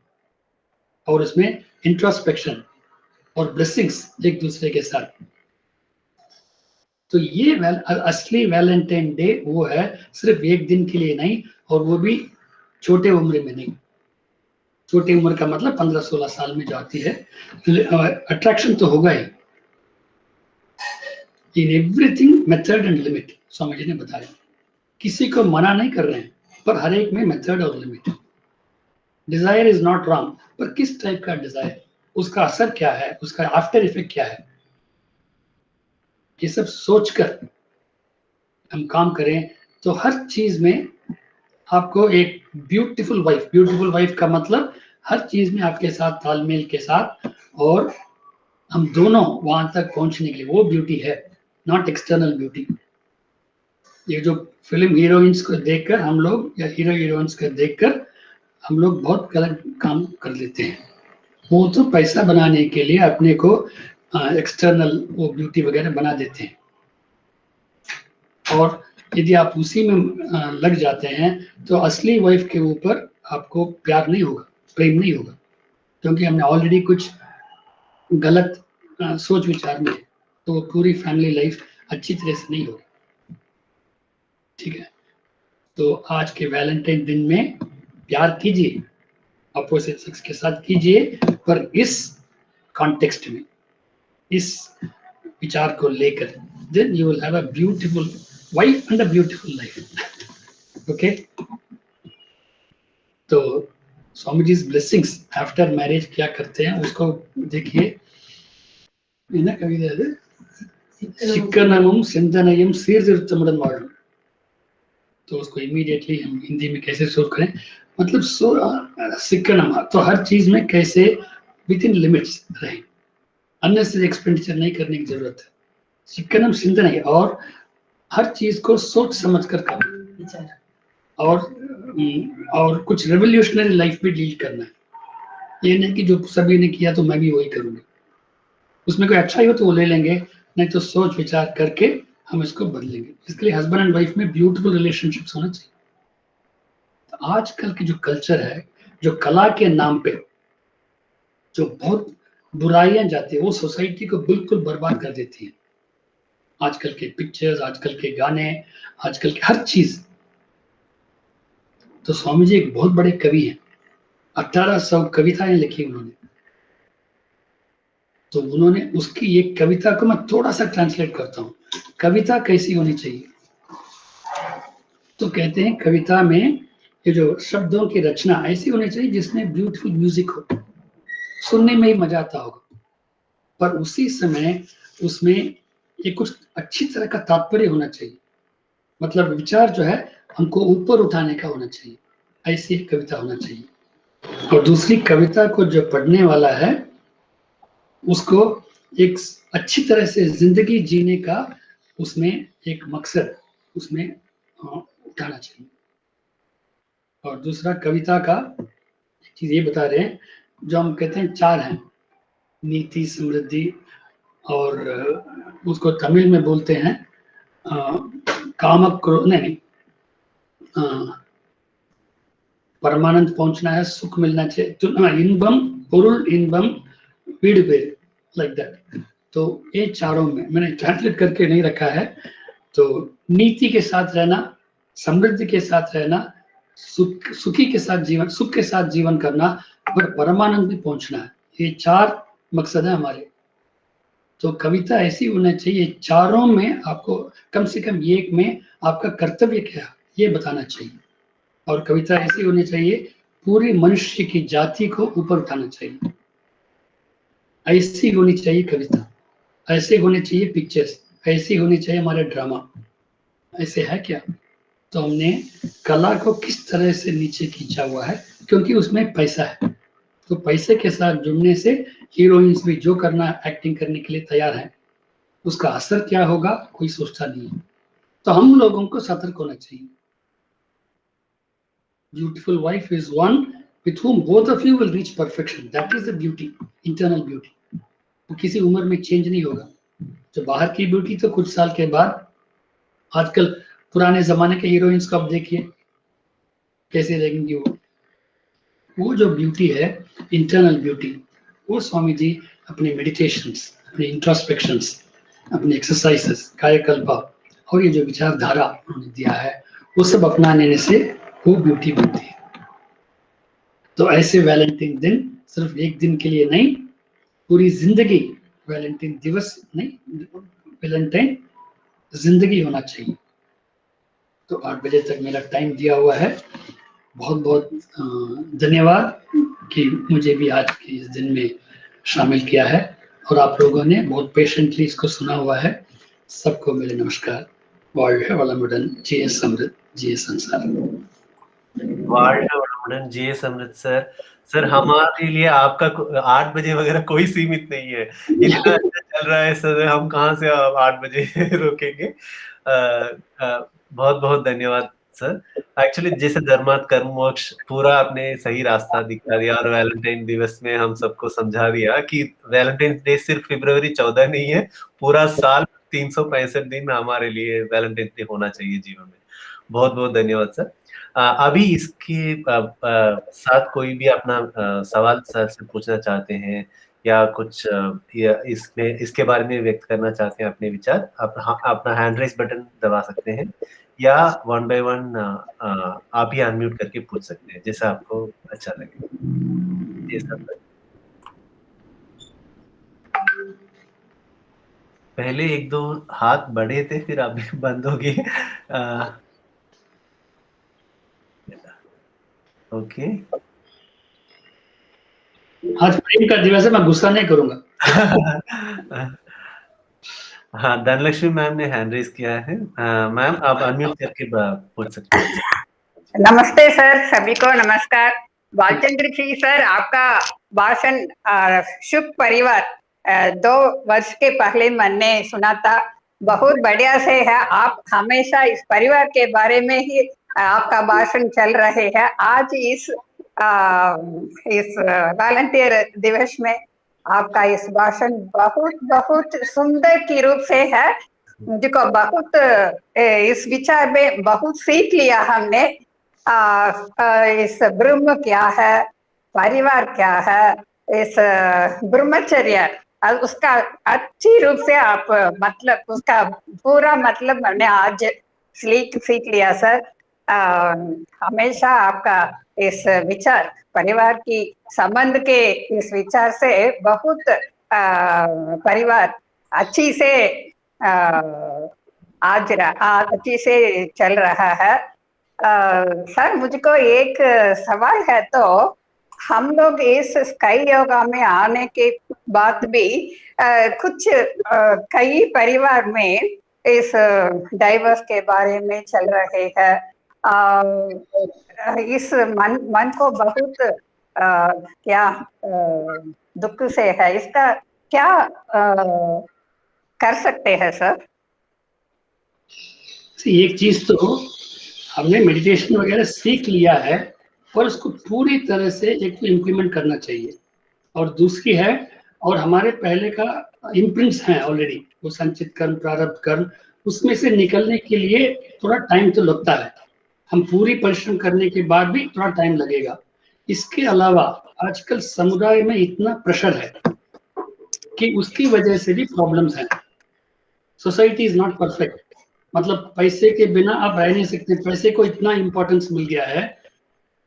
और उसमें इंट्रोस्पेक्शन और ब्लेसिंग्स एक दूसरे के साथ। तो ये असली वैलेंटाइन डे वो है, सिर्फ एक दिन के लिए नहीं, और वो भी छोटे उम्र में नहीं। छोटी उम्र का मतलब 15-16 साल में जो आती है, अट्रैक्शन तो होगा ही। In everything method and limit, Swami ji ने बताया। किसी को मना नहीं कर रहे हैं, पर हर एक में मेथड और limit. Desire is not wrong, पर किस टाइप का डिजायर, उसका असर क्या है, उसका आफ्टर इफेक्ट क्या है, ये सब सोचकर हम काम करें, तो हर चीज में आपको एक ब्यूटीफुल वाइफ का मतलब हर चीज में आपके साथ तालमेल के साथ, और हम दोनों वहां तक पहुंचने के लिए, वो ब्यूटी है, नॉट एक्सटर्नल ब्यूटी। ये जो फिल्म हीरोइंस को देखकर हम लोग, या हीरोइंस को देखकर हम लोग बहुत गलत काम कर लेते हैं। वो तो पैसा बनाने के लिए अपने को एक्सटर्नल वो ब्यूटी वगैरह बना देते हैं, और यदि आप उसी में लग जाते हैं तो असली वाइफ के ऊपर आपको प्यार नहीं होगा, प्रेम नहीं होगा, क्योंकि हमने ऑलरेडी कुछ गलत सोच विचार में, तो वो पूरी फैमिली लाइफ अच्छी तरह से नहीं होगी। ठीक है, तो आज के वैलेंटाइन दिन में प्यार कीजिए, अपोजिट सेक्स के साथ कीजिए, पर इस कॉन्टेक्स्ट में, इस विचार को लेकर, then you will have a beautiful wife and a beautiful life. Okay, तो Swami ji blessings after marriage क्या करते हैं उसको देखिए। என்ன கவிதை அது? சிக்கனமும் சிந்தனையும் சீர்திருத்தமுடன் வாழும்। तो उसको इमीडिएटली हम हिंदी में कैसे सोल्व करें, मतलब सिक्कनम, तो हर चीज में कैसे विद इन लिमिट्स रहें, अननेसेसरी एक्सपेंडिचर नहीं करने की जरूरत है। सिक्कनम चिंतन है, और हर चीज को सोच समझ कर करना, और कुछ रेवोल्यूशनरी लाइफ भी लीड करना है। ये नहीं कि जो सभी ने किया तो मैं भी वही करूंगी, उसमें कोई अच्छा ही हो तो वो ले लेंगे, नहीं तो सोच विचार करके हम इसको बदलेंगे। इसके लिए हस्बैंड एंड वाइफ में ब्यूटीफुल रिलेशनशिप्स होना चाहिए। तो आजकल की जो कल्चर है, जो कला के नाम पे जो बहुत बुराइयां जाती है, वो सोसाइटी को बिल्कुल बर्बाद कर देती है। आजकल के पिक्चर्स, आजकल के गाने, आजकल की हर चीज। तो स्वामी जी एक बहुत बड़े कवि हैं, 1800 कविताएं लिखी उन्होंने। तो उन्होंने उसकी एक कविता को मैं थोड़ा सा ट्रांसलेट करता हूँ, कविता कैसी होनी चाहिए। तो कहते हैं कविता में ये जो शब्दों की रचना ऐसी होनी चाहिए जिसमें ब्यूटीफुल म्यूजिक हो, सुनने में ही मजा आता होगा, पर उसी समय उसमें ये कुछ अच्छी तरह का तात्पर्य होना चाहिए, मतलब विचार जो है हमको ऊपर उठाने का होना चाहिए, ऐसी एक कविता होना चाहिए। और दूसरी, कविता को जो पढ़ने वाला है उसको एक अच्छी तरह से जिंदगी जीने का उसमें एक मकसद उसमें उठाना चाहिए। और दूसरा, कविता का चीज ये बता रहे हैं, जो हम कहते हैं चार हैं, नीति, समृद्धि, और उसको तमिल में बोलते हैं कामक क्रोध, नहीं परमानंद पहुंचना है, सुख मिलना चाहिए, तो इनबम पुरुल इनबम वीड पे, लाइक दैट। तो ये चारों में मैंने ट्रांसलेट करके नहीं रखा है। तो नीति के साथ रहना, समृद्धि के साथ रहना, सुखी के साथ जीवन, सुख के साथ जीवन करना, और परमानंद भी पहुंचना है, ये चार मकसद है हमारे। तो कविता ऐसी होना चाहिए, चारों में आपको कम से कम एक में आपका कर्तव्य क्या ये बताना चाहिए। और कविता ऐसी होनी चाहिए पूरी मनुष्य की जाति को ऊपर उठाना चाहिए, ऐसी होनी चाहिए कविता, ऐसे होने चाहिए पिक्चर्स, ऐसी होनी चाहिए हमारे ड्रामा। ऐसे है क्या? तो हमने कला को किस तरह से नीचे खींचा हुआ है, क्योंकि उसमें पैसा है। तो पैसे के साथ जुड़ने से हीरोइंस भी जो करना, एक्टिंग करने के लिए तैयार है, उसका असर क्या होगा कोई सोचता नहीं है। तो हम लोगों को सतर्क होना चाहिए। Beautiful wife is one with whom both of you will reach perfection. That is the beauty, internal beauty. वो किसी उम्र में चेंज नहीं होगा। जो बाहर की ब्यूटी तो कुछ साल के बाद, आजकल पुराने जमाने के हीरोइंस को आप देखिए कैसे रहेंगी वो जो ब्यूटी है, इंटरनल ब्यूटी, वो स्वामी जी अपने मेडिटेशंस, अपने इंट्रोस्पेक्शंस, अपने एक्सरसाइजेस, कायाकल्प और ये जो विचारधारा उन्होंने दिया है, वो सब अपनाने से वो ब्यूटी बनती है। तो ऐसे वैलेंटाइन दिन सिर्फ एक दिन के लिए नहीं, पूरी जिंदगी, वैलेंटाइन दिवस नहीं, वैलेंटाइन जिंदगी होना चाहिए। तो 8 बजे तक मेरा टाइम दिया हुआ है। बहुत बहुत धन्यवाद कि मुझे भी आज के इस दिन में शामिल किया है, और आप लोगों ने बहुत पेशेंटली इसको सुना हुआ है। सबको मेरे नमस्कार। வாழ்க வளமுடன், ஜெய சம்ருத், ஜெய संसार। वार्ड जीएस अमृतसर सर, हमारे लिए आपका 8 बजे वगैरह कोई सीमित नहीं है। इतना अच्छा चल रहा है सर, हम कहाँ से 8 बजे रोकेंगे। बहुत बहुत धन्यवाद सर। एक्चुअली जैसे धर्मार्थ कर्म मोक्ष पूरा आपने सही रास्ता दिखा दिया, और वैलेंटाइन दिवस में हम सबको समझा दिया कि वैलेंटाइन डे सिर्फ फरवरी 14 नहीं है, पूरा साल 365 दिन हमारे लिए वैलेंटाइन डे होना चाहिए जीवन में। बहुत बहुत धन्यवाद सर। अभी इसके साथ कोई भी अपना सवाल सर से पूछना चाहते हैं, या कुछ या इसमें इसके बारे में व्यक्त करना चाहते हैं अपने विचार, अपना हैंड रेस बटन दबा सकते हैं, या वन बाय वन आप ही अनम्यूट करके पूछ सकते हैं, जैसा आपको अच्छा लगे। जी सर, पहले एक दो हाथ बढ़े थे, फिर अभी बंद हो गए। ओके। आज प्रेम का दिवस है, मैं गुस्सा नहीं करूंगा। हाँ, धनलक्ष्मी मैम ने हैंड रेज किया है। मैम आप अनम्यूट करके पूछ सकते हैं। नमस्ते सर, सभी को नमस्कार। बालचंद्र जी सर, आपका भाषण शुभ परिवार 2 वर्ष के पहले मैंने सुना था, बहुत बढ़िया से है। आप हमेशा इस परिवार के बारे में ही आपका भाषण चल रहे हैं। आज इस वॉलंटियर दिवस में आपका इस भाषण बहुत बहुत सुंदर की रूप से है। मुझको बहुत इस विचार में बहुत सीख लिया हमने। इस ब्रह्म क्या है, परिवार क्या है, इस ब्रह्मचर्य उसका अच्छी रूप से आप मतलब उसका पूरा मतलब मैंने आज सीख लिया सर। हमेशा आपका इस विचार परिवार की संबंध के इस विचार से बहुत परिवार अच्छी से आज अच्छी से चल रहा है। सर मुझको एक सवाल है, तो हम लोग इस स्काई योगा में आने के बाद भी कुछ कई परिवार में इस डाइवर्स के बारे में चल रहे हैं। इस मन को बहुत क्या दुख से है, इसका क्या कर सकते हैं सर? एक चीज तो हमने मेडिटेशन वगैरह सीख लिया है, और उसको पूरी तरह से एक तो इम्प्लीमेंट करना चाहिए, और दूसरी है, और हमारे पहले का इम्प्रिंट्स हैं ऑलरेडी, वो संचित कर्म प्रारब्ध कर्म, उसमें से निकलने के लिए थोड़ा टाइम तो लगता है। हम पूरी परिश्रम करने के बाद भी थोड़ा टाइम लगेगा। इसके अलावा आजकल समुदाय में इतना प्रेशर है कि उसकी वजह से भी प्रॉब्लम्स हैं। सोसाइटी इज नॉट परफेक्ट, मतलब पैसे के बिना आप रह नहीं सकते, पैसे को इतना इंपॉर्टेंस मिल गया है।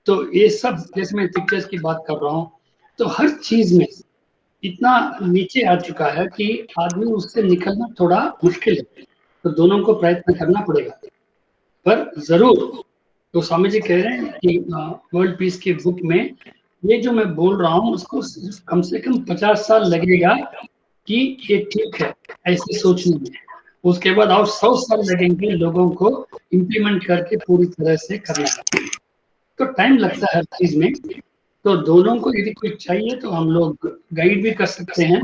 तो ये सब, जैसे मैं पिक्चर्स की बात कर रहा हूँ, तो हर चीज में इतना नीचे आ चुका है कि आदमी उससे निकलना थोड़ा मुश्किल है। तो दोनों को प्रयत्न करना पड़ेगा। पर जरूर, तो स्वामी जी कह रहे हैं कि वर्ल्ड पीस की बुक में ये जो मैं बोल रहा हूँ उसको कम से कम 50 साल लगेगा कि ये ठीक है ऐसे सोचने में। उसके बाद और 100 साल लगेंगे लोगों को इम्प्लीमेंट करके पूरी तरह से करना। तो टाइम लगता है हर चीज में। तो दोनों को यदि कुछ चाहिए तो हम लोग गाइड भी कर सकते हैं,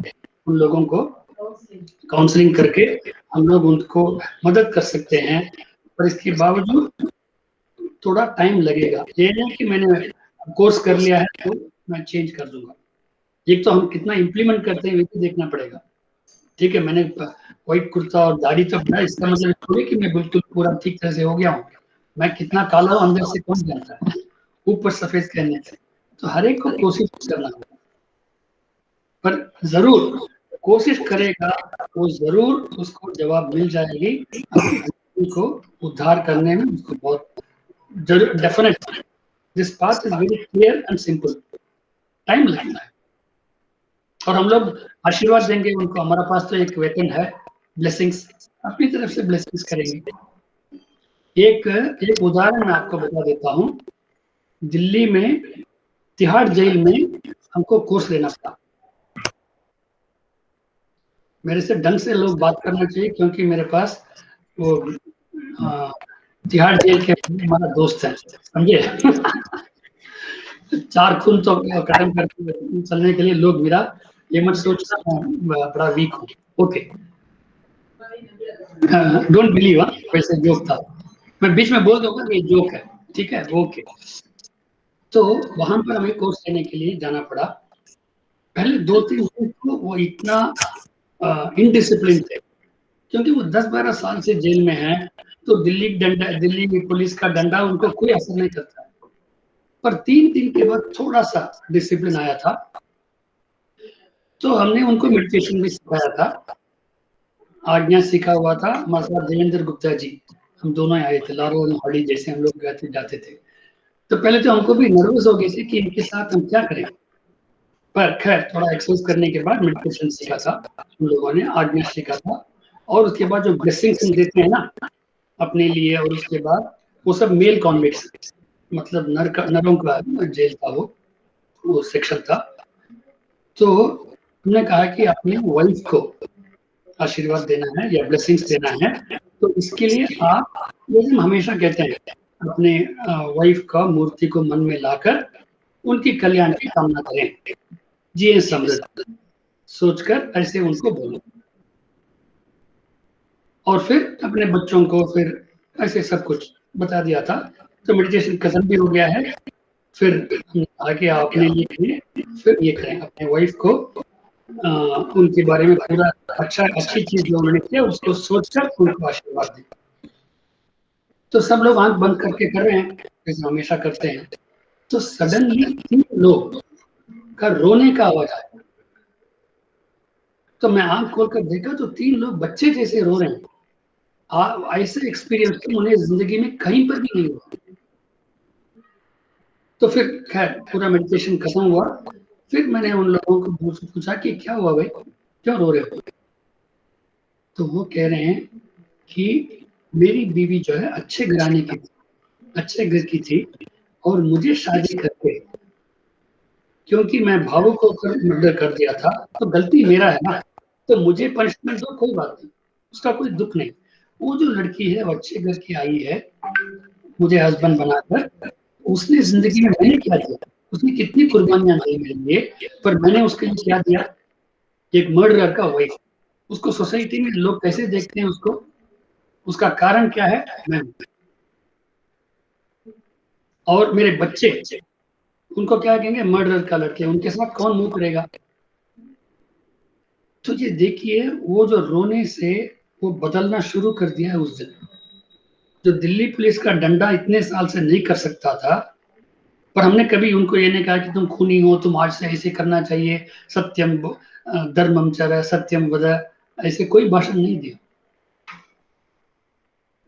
उन लोगों को काउंसलिंग करके हम लोग उनको मदद कर सकते हैं। पर इसके बावजूद थोड़ा टाइम लगेगा। ये नहीं कि मैंने कोर्स कर लिया है तो मैं चेंज कर दूंगा। एक तो हम कितना इम्प्लीमेंट करते हैं ये भी देखना पड़ेगा। ठीक है, मैंने व्हाइट कुर्ता और दाढ़ी तो बनाया, इसका मतलब थोड़ी कि मैं बिल्कुल पूरा ठीक तरह से हो गया हूँ। मैं कितना काला हूँ अंदर से कौन जानता है, ऊपर सफेद कहने से। तो हर एक को कोशिश करना होगा, पर जरूर कोशिश करेगा वो जरूर उसको जवाब मिल जाएगी। को उद्धार करने में उसको बहुत जरूर, definite, this path is very clear and simple. Time लगता है और हम लोग आशीर्वाद देंगे उनको। हमारा पास तो एक वेपन है, ब्लेसिंग्स, अपनी तरफ से ब्लेसिंग्स करेंगे। एक उदाहरण मैं आपको बता देता हूँ। दिल्ली में तिहाड़ जेल में हमको कोर्स लेना था। मेरे से ढंग से लोग बात करना चाहिए, क्योंकि मेरे पास वो तिहाड़ जेल के हमारा दोस्त है, समझे। 4 खून तो खत्म करके चलने के लिए लोग, मेरा ये मत सोचना मैं बड़ा वीक हूँ। ओके, डोंट बिलीव, वैसे जोक था, मैं बीच में बोल दूंगा ये जोक है, ठीक है, ओके। तो वहां पर हमें कोर्स लेने के लिए जाना पड़ा। पहले 2-3 दिन तो वो इतना इनडिसिप्लिन थे, क्योंकि वो 10-12 साल से जेल में हैं, तो दिल्ली पुलिस का डंडा उनको कोई असर नहीं करता है। पर 3 दिन के बाद थोड़ा सा डिसिप्लिन आया था, तो हमने उनको मेडिटेशन भी सिखाया था, आज्ञा सीखा हुआ था। हमारे साथ देवेंद्र गुप्ता जी, हम दोनों आए थे, लारो हॉली जैसे हम लोग गए जाते थे। तो पहले तो हमको भी नर्वस हो गए थे कि इनके साथ हम क्या करें, पर खैर थोड़ा एक्सरसाइज करने के बाद मेडिटेशन सीखा था हम लोगों ने, आज्ञा सीखा था, और उसके बाद जो ब्लेसिंग्स हम देते हैं ना अपने लिए, और उसके बाद वो सब मेल कॉन्विक्ट्स, मतलब नरों का जेल था वो सेक्शन था। तो हमने कहा कि अपने वाइफ को आशीर्वाद देना है या ब्लेसिंग्स देना है, तो इसके लिए आप, जैसे हम हमेशा कहते हैं, अपने वाइफ का मूर्ति को मन में लाकर उनकी कल्याण की कामना करें, जिए समृद्ध सोचकर ऐसे उनको बोलो, और फिर अपने बच्चों को फिर ऐसे सब कुछ बता दिया था। तो मेडिटेशन खत्म भी हो गया है। फिर हमने कहा कि आप अपने लिए करें, फिर ये करें, अपने वाइफ को उनके बारे में पूरा अच्छी चीज जो उन्होंने किया उसको सोचकर उनको आशीर्वाद दें। तो सब लोग आंख बंद करके कर रहे हैं, जैसे हमेशा करते हैं। तो सडनली 3 लोग का रोने का आवाज आया। तो मैं आंख खोलकर देखा तो 3 लोग बच्चे जैसे रो रहे हैं। ऐसे एक्सपीरियंस तो उन्हें जिंदगी में कहीं पर भी नहीं हुआ। तो फिर खैर पूरा मेडिटेशन खत्म हुआ। फिर मैंने उन लोगों को पूछा कि क्या हुआ भाई, क्यों रो रहे हो? तो वो कह रहे हैं कि मेरी बीवी जो है अच्छे घराने की थी, अच्छे घर की थी, और मुझे शादी करके, क्योंकि मैं भावुक होकर मर्डर कर दिया था, तो गलती मेरा है ना, तो मुझे पनिशमेंट दो, कोई बात नहीं, उसका कोई दुख नहीं। वो जो लड़की है वो अच्छे घर की आई है, मुझे हस्बैंड बनाकर, उसने जिंदगी में मैंने क्या दिया, उसने कितनी कुर्बानियां दी मेरे लिए, पर मैंने उसके लिए क्या दिया? एक मर्डरर का वाइफ। उसको सोसाइटी में लोग कैसे देखते हैं उसको, उसका कारण क्या है? मैं। और मेरे बच्चे, उनको क्या कहेंगे? मर्डरर का लड़के, उनके साथ कौन मुंह करेगा? तो ये देखिए, वो जो रोने से वो बदलना शुरू कर दिया है उस दिन। जो दिल्ली पुलिस का डंडा इतने साल से नहीं कर सकता था, पर हमने कभी उनको ये नहीं कहा कि तुम खूनी हो, तुम आज से ऐसे करना चाहिए, सत्यम धर्मम चर, सत्यम वद, ऐसे कोई भाषण नहीं दिया।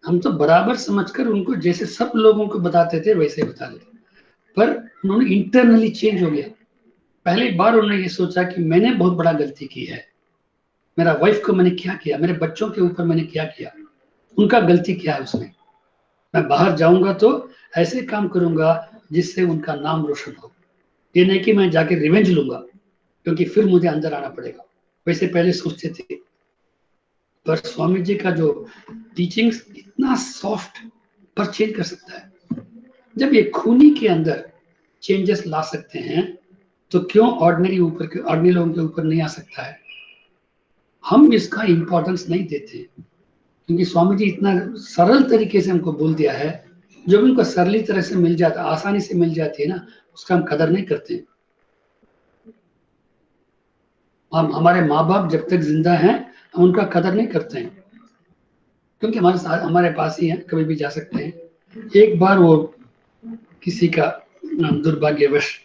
हम तो बराबर समझकर उनको जैसे सब लोगों को बताते थे वैसे बता देते, पर उन्होंने इंटरनली चेंज हो गया। पहली बार उन्होंने ये सोचा कि मैंने बहुत बड़ा गलती की है, मेरा वाइफ को मैंने क्या किया, मेरे बच्चों के ऊपर मैंने क्या किया, उनका गलती क्या है उसमें। मैं बाहर जाऊंगा तो ऐसे काम करूंगा जिससे उनका नाम रोशन हो, ये नहीं कि मैं जाके रिवेंज लूंगा क्योंकि फिर मुझे अंदर आना पड़ेगा, वैसे पहले सोचते थे। पर स्वामी जी का जो टीचिंग्स इतना सॉफ्ट, पर चेंज कर सकता है। जब ये खूनी के अंदर चेंजेस ला सकते हैं, तो क्यों ऑर्डिनरी लोगों के ऊपर नहीं आ सकता है? हम इसका इंपॉर्टेंस नहीं देते, क्योंकि स्वामी जी इतना सरल तरीके से हमको बोल दिया है, जो भी उनको सरली तरह से मिल जाता, आसानी से मिल जाती है ना, उसका हम कदर नहीं करते। हम, हमारे माँ बाप जब तक जिंदा हैं, हम उनका कदर नहीं करते हैं, क्योंकि हमारे साथ, हमारे पास ही है, कभी भी जा सकते हैं। एक बार वो किसी का दुर्भाग्यवश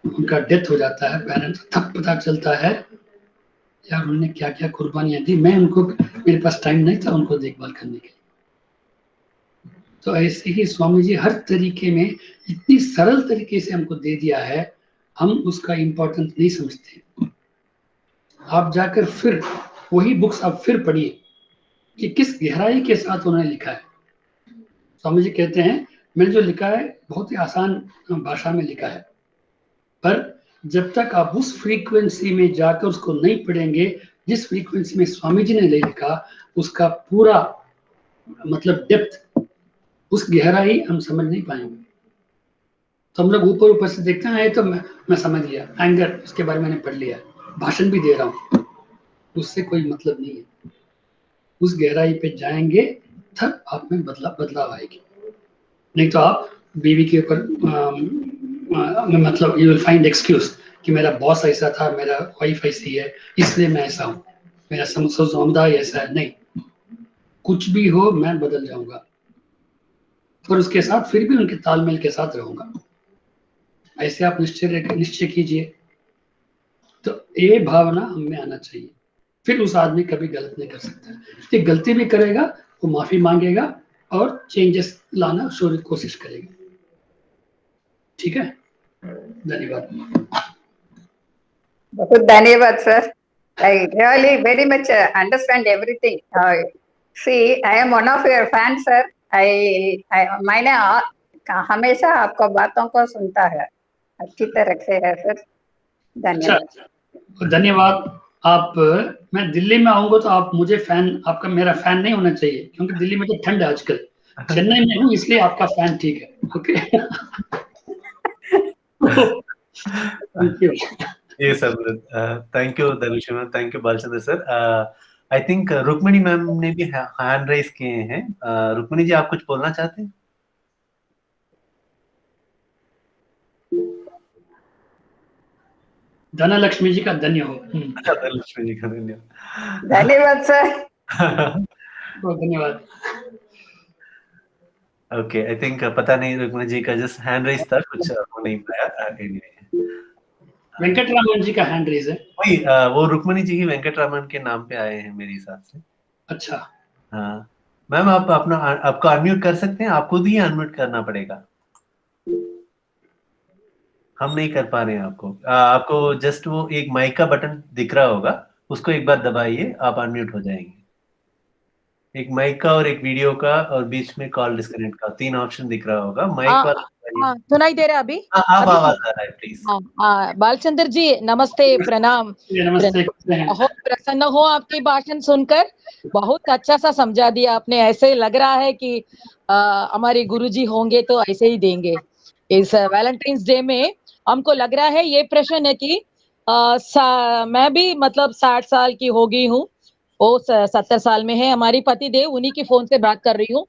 उनका डेथ हो जाता है, पेरेंट्स, तब पता चलता है यार उन्होंने क्या क्या कुर्बानियां दी, मैं उनको, मेरे पास टाइम नहीं था उनको देखभाल करने के लिए। तो ऐसे ही स्वामी जी हर तरीके में इतनी सरल तरीके से हमको दे दिया है, हम उसका इम्पोर्टेंस नहीं समझते। आप जाकर फिर वही बुक्स आप फिर पढ़िए कि किस गहराई के साथ उन्होंने लिखा है। स्वामी जी कहते हैं मैंने जो लिखा है बहुत ही आसान भाषा में लिखा है, पर जब तक आप उस फ्रीक्वेंसी में जाकर उसको नहीं पढ़ेंगे जिस फ्रीक्वेंसी में स्वामी जी ने ले लिखा, उसका पूरा मतलब डेप्थ उस गहराई हम समझ नहीं पाएंगे। तो हम लोग ऊपर ऊपर से देखते हैं, तो मैं समझ लिया एंगर, उसके बारे में मैंने पढ़ लिया, भाषण भी दे रहा हूँ, उससे कोई मतलब नहीं है। उस गहराई पे जाएंगे तब आप में बदलाव आएगी। नहीं तो आप बीवी के ऊपर मतलब यू विल फाइंड एक्सक्यूज कि मेरा बॉस ऐसा था, मेरा वाइफ ऐसी है, इसलिए मैं ऐसा हूँ, मेरा समुदाय ऐसा है। नहीं, कुछ भी हो मैं बदल जाऊंगा, पर उसके साथ फिर भी उनके तालमेल के साथ रहूंगा। ऐसे आप निश्चय कीजिए। तो ये भावना हमें आना चाहिए, फिर उस आदमी कभी गलत नहीं कर सकता। ये गलती भी करेगा वो माफी मांगेगा और चेंजेस लाना कोशिश करेगा। ठीक है, धन्यवाद। बहुत धन्यवाद sir. I really very much understand everything. See, I am one of your fans, sir. मैंने हमेशा आपको बातों को सुनता है, अच्छी तरह से है सर। धन्यवाद। अच्छा, धन्यवाद। आप, मैं दिल्ली में आऊंगा तो आप मुझे आपका मेरा फैन नहीं होना चाहिए, क्योंकि दिल्ली में तो ठंड है आजकल। चेन्नई में हूँ इसलिए आपका फैन ठीक है। Okay. Thank you. Yes, sir. Thank you, Dhanushima. Thank you, Balchandra sir. I think Rukmini ma'am ने भी हैंड रेस किए हैं। रुक्मिणी जी, आप कुछ बोलना चाहते हैं? धनलक्ष्मी जी का धन्य हो। धनलक्ष्मी जी का धन्यवाद। धन्यवाद सर। बहुत धन्यवाद। ओके, आई थिंक पता नहीं, रुक्मिणी जी का जस्ट हैंड रेस था, कुछ हो नहीं पाया। Anyway, वेंकटरामन जी का हैंड रेज है। वही वो रुक्मिणी जी ही वेंकटरामन के नाम पे आए हैं मेरे हिसाब से। अच्छा, हाँ मैम, आप अपना आपको अनम्यूट कर सकते हैं, आपको ही अनम्यूट करना पड़ेगा, हम नहीं कर पा रहे हैं आपको। आपको जस्ट वो एक माइक का बटन दिख रहा होगा, उसको एक बार दबाइए, आप अनम्यूट हो जाएंगे। एक माइक का और एक वीडियो का और बीच में कॉल डिस्कनेक्ट का 3 ऑप्शन दिख रहा होगा। माइक वाला दबाइए। सुनाई दे रहा है अभी? अब आवाज आ रहा है, प्लीज। बालचंद्र जी नमस्ते, प्रणाम। नमस्ते। बहुत प्रसन्न हो आपकी भाषण सुनकर, बहुत अच्छा सा समझा दिया आपने। ऐसे लग रहा है कि हमारे गुरुजी होंगे तो ऐसे ही देंगे। इस वैलेंटाइंस डे में हमको लग रहा है ये प्रश्न है कि मैं भी मतलब 60 साल की हो गई हूँ, वो 70 साल में है हमारी पति देव, उन्हीं की फोन से बात कर रही हूँ।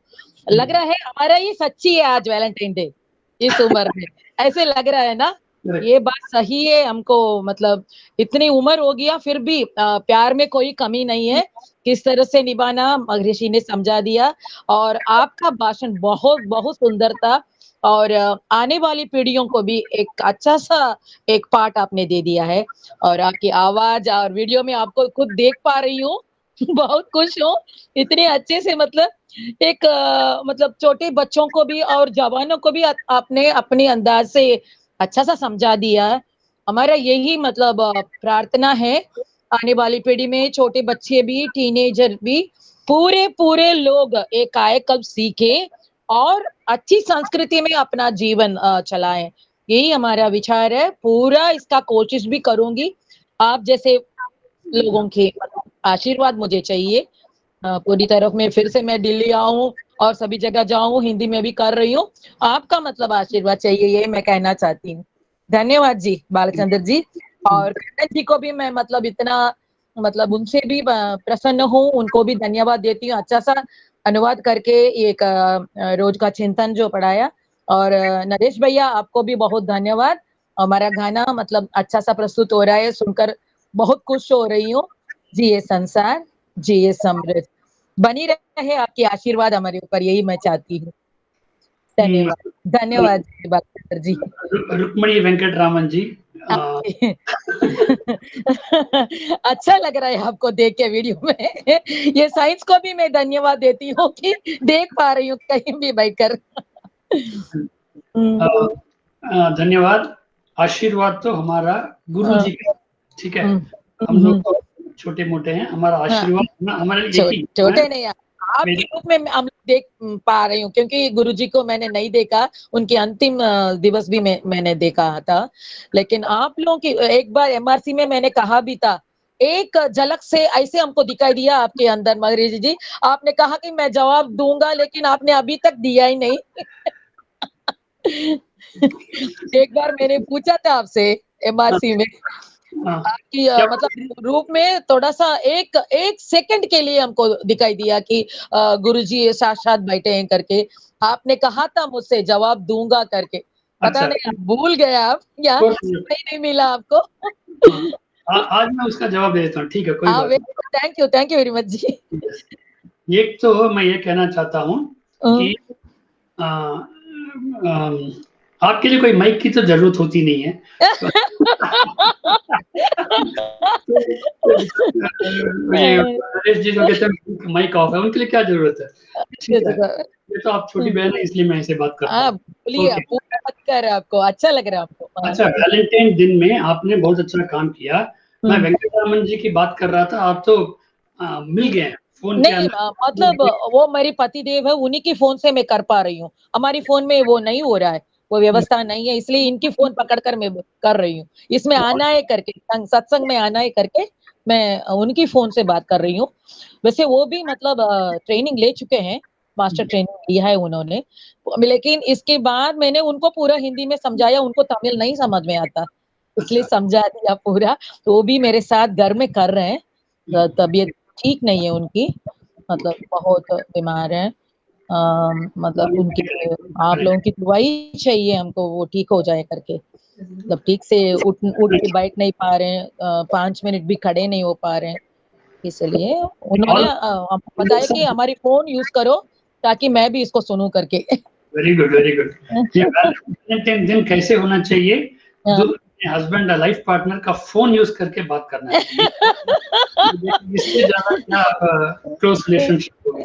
लग रहा है हमारा ये सच्ची है आज वैलेंटाइन डे इस उम्र में, ऐसे लग रहा है ना? ये बात सही है। हमको मतलब इतनी उम्र हो गया फिर भी प्यार में कोई कमी नहीं है, किस तरह से निभाना महर्षि ने समझा दिया। और आपका भाषण बहुत बहुत सुंदर था, और आने वाली पीढ़ियों को भी एक अच्छा सा एक पार्ट आपने दे दिया है। और आपकी आवाज और वीडियो में आपको खुद देख पा रही हूँ। बहुत खुश हूँ, इतने अच्छे से मतलब एक मतलब छोटे बच्चों को भी और जवानों को भी आपने अपने अंदाज से अच्छा सा समझा दिया। हमारा यही मतलब प्रार्थना है, आने वाली पीढ़ी में छोटे बच्चे भी, टीनेजर भी, पूरे लोग एक कायाकल्प सीखें और अच्छी संस्कृति में अपना जीवन चलाएं। यही हमारा विचार है। पूरा इसका कोशिश भी करूंगी। आप जैसे लोगों के आशीर्वाद मुझे चाहिए पूरी तरफ में। फिर से मैं दिल्ली आऊं और सभी जगह जाऊं, हिंदी में भी कर रही हूँ। आपका मतलब आशीर्वाद चाहिए, ये मैं कहना चाहती हूँ। धन्यवाद जी बालचंद्र जी। और कन्नन जी को भी मैं मतलब इतना मतलब उनसे भी प्रसन्न हूँ, उनको भी धन्यवाद देती हूँ। अच्छा सा अनुवाद करके एक रोज का चिंतन जो पढ़ाया। और नरेश भैया आपको भी बहुत धन्यवाद। हमारा गाना मतलब अच्छा सा प्रस्तुत हो रहा है, सुनकर बहुत खुश हो रही हूँ। जी ये संसार, जी ये समृद्ध बनी रहे, आपकी आशीर्वाद हमारे ऊपर, यही मैं चाहती हूँ। धन्यवाद, धन्यवाद बालचंद्र जी। रुक्मिणी वेंकटरामन जी। अच्छा लग रहा है आपको देख के वीडियो में। ये साइंस को भी मैं धन्यवाद देती हूँ कि देख पा रही हूँ कहीं भी बैठकर। धन्यवाद। आशीर्वाद तो हमारा गुरु जी का, ठीक है। हम लोग तो छोटे मोटे हैं, हमारा आशीर्वाद हमारे लिए एक ही छोटे नहीं, आपके रूप में हम देख पा रही हूँ, क्योंकि गुरुजी को मैंने नहीं देखा, उनके अंतिम दिवस भी मैंने देखा था। लेकिन आप लोगों की एक बार एमआरसी में मैंने कहा भी था एक झलक से ऐसे हमको दिखाई दिया आपके अंदर महाराज जी। आपने कहा कि मैं जवाब दूंगा, लेकिन आपने अभी तक दिया ही नहीं। एक बार मैंने पूछा था आपसे एमआरसी में, हाँ, आपकी क्या मतलब रूप में थोड़ा सा एक एक सेकंड के लिए हमको दिखाई दिया कि गुरुजी साक्षात बैठे हैं करके। आपने कहा था मुझसे जवाब दूंगा करके, पता अच्छा, नहीं आप भूल गए आप या कोई नहीं, नहीं मिला आपको। हाँ, आज मैं उसका जवाब दे देता हूँ, ठीक है, कोई हाँ, बात थैंक यू वेरी मच जी। नहीं। एक तो मैं ये कहना चाहता हूँ कि आ, आपके लिए कोई माइक की तो जरूरत होती नहीं है। ये नरेश जी जो कहते हैं माइक ऑफ है, उनके लिए क्या जरूरत है? ठीक है, ये तो आप छोटी बहन है इसलिए मैं ऐसे बात करता हाँ, हूँ। बोलिए, ओके, पूरा मत कर आपको अच्छा लग रहा है आपको। हाँ। अच्छा, वैलेंटाइन दिन में आपने बहुत अच्छा काम किया। मैं वेंकटरामन जी की बात कर रहा था, आप तो मिल गए हैं फोन के नहीं अंदर। मतलब वो मेरे पति देव है, उन्हीं की फोन से मैं कर पा रही हूँ। हमारी फोन में वो नहीं हो रहा है, वो व्यवस्था नहीं है, इसलिए इनकी फोन पकड़कर मैं कर रही हूँ। इसमें आना है करके सत्संग में आना है करके मैं उनकी फोन से बात कर रही हूँ। वैसे वो भी मतलब ट्रेनिंग ले चुके हैं, मास्टर ट्रेनिंग लिया है उन्होंने, लेकिन इसके बाद मैंने उनको पूरा हिंदी में समझाया, उनको तमिल नहीं समझ में आता, इसलिए समझा दिया पूरा। तो वो भी मेरे साथ घर में कर रहे हैं। तबीयत ठीक नहीं है उनकी, मतलब बहुत बीमार है। मतलब उनकी आप लोगों की दुआई चाहिए हमको, वो ठीक हो जाए करके। मतलब ठीक से उठ के बैठ नहीं पा रहे हैं, 5 मिनट भी खड़े नहीं हो पा रहे हैं। इसलिए उन्होंने हमको बताया कि हमारी फोन यूज करो ताकि मैं भी इसको सुनूं करके। Very good, very good. ये वैलेंटाइन दिन कैसे होना चाहिए? हस्बैंड लाइफ पार्टनर का फोन यूज करके बात करना चाहिए। इससे ज्यादा क्या क्लोज रिलेशनशिप होगी?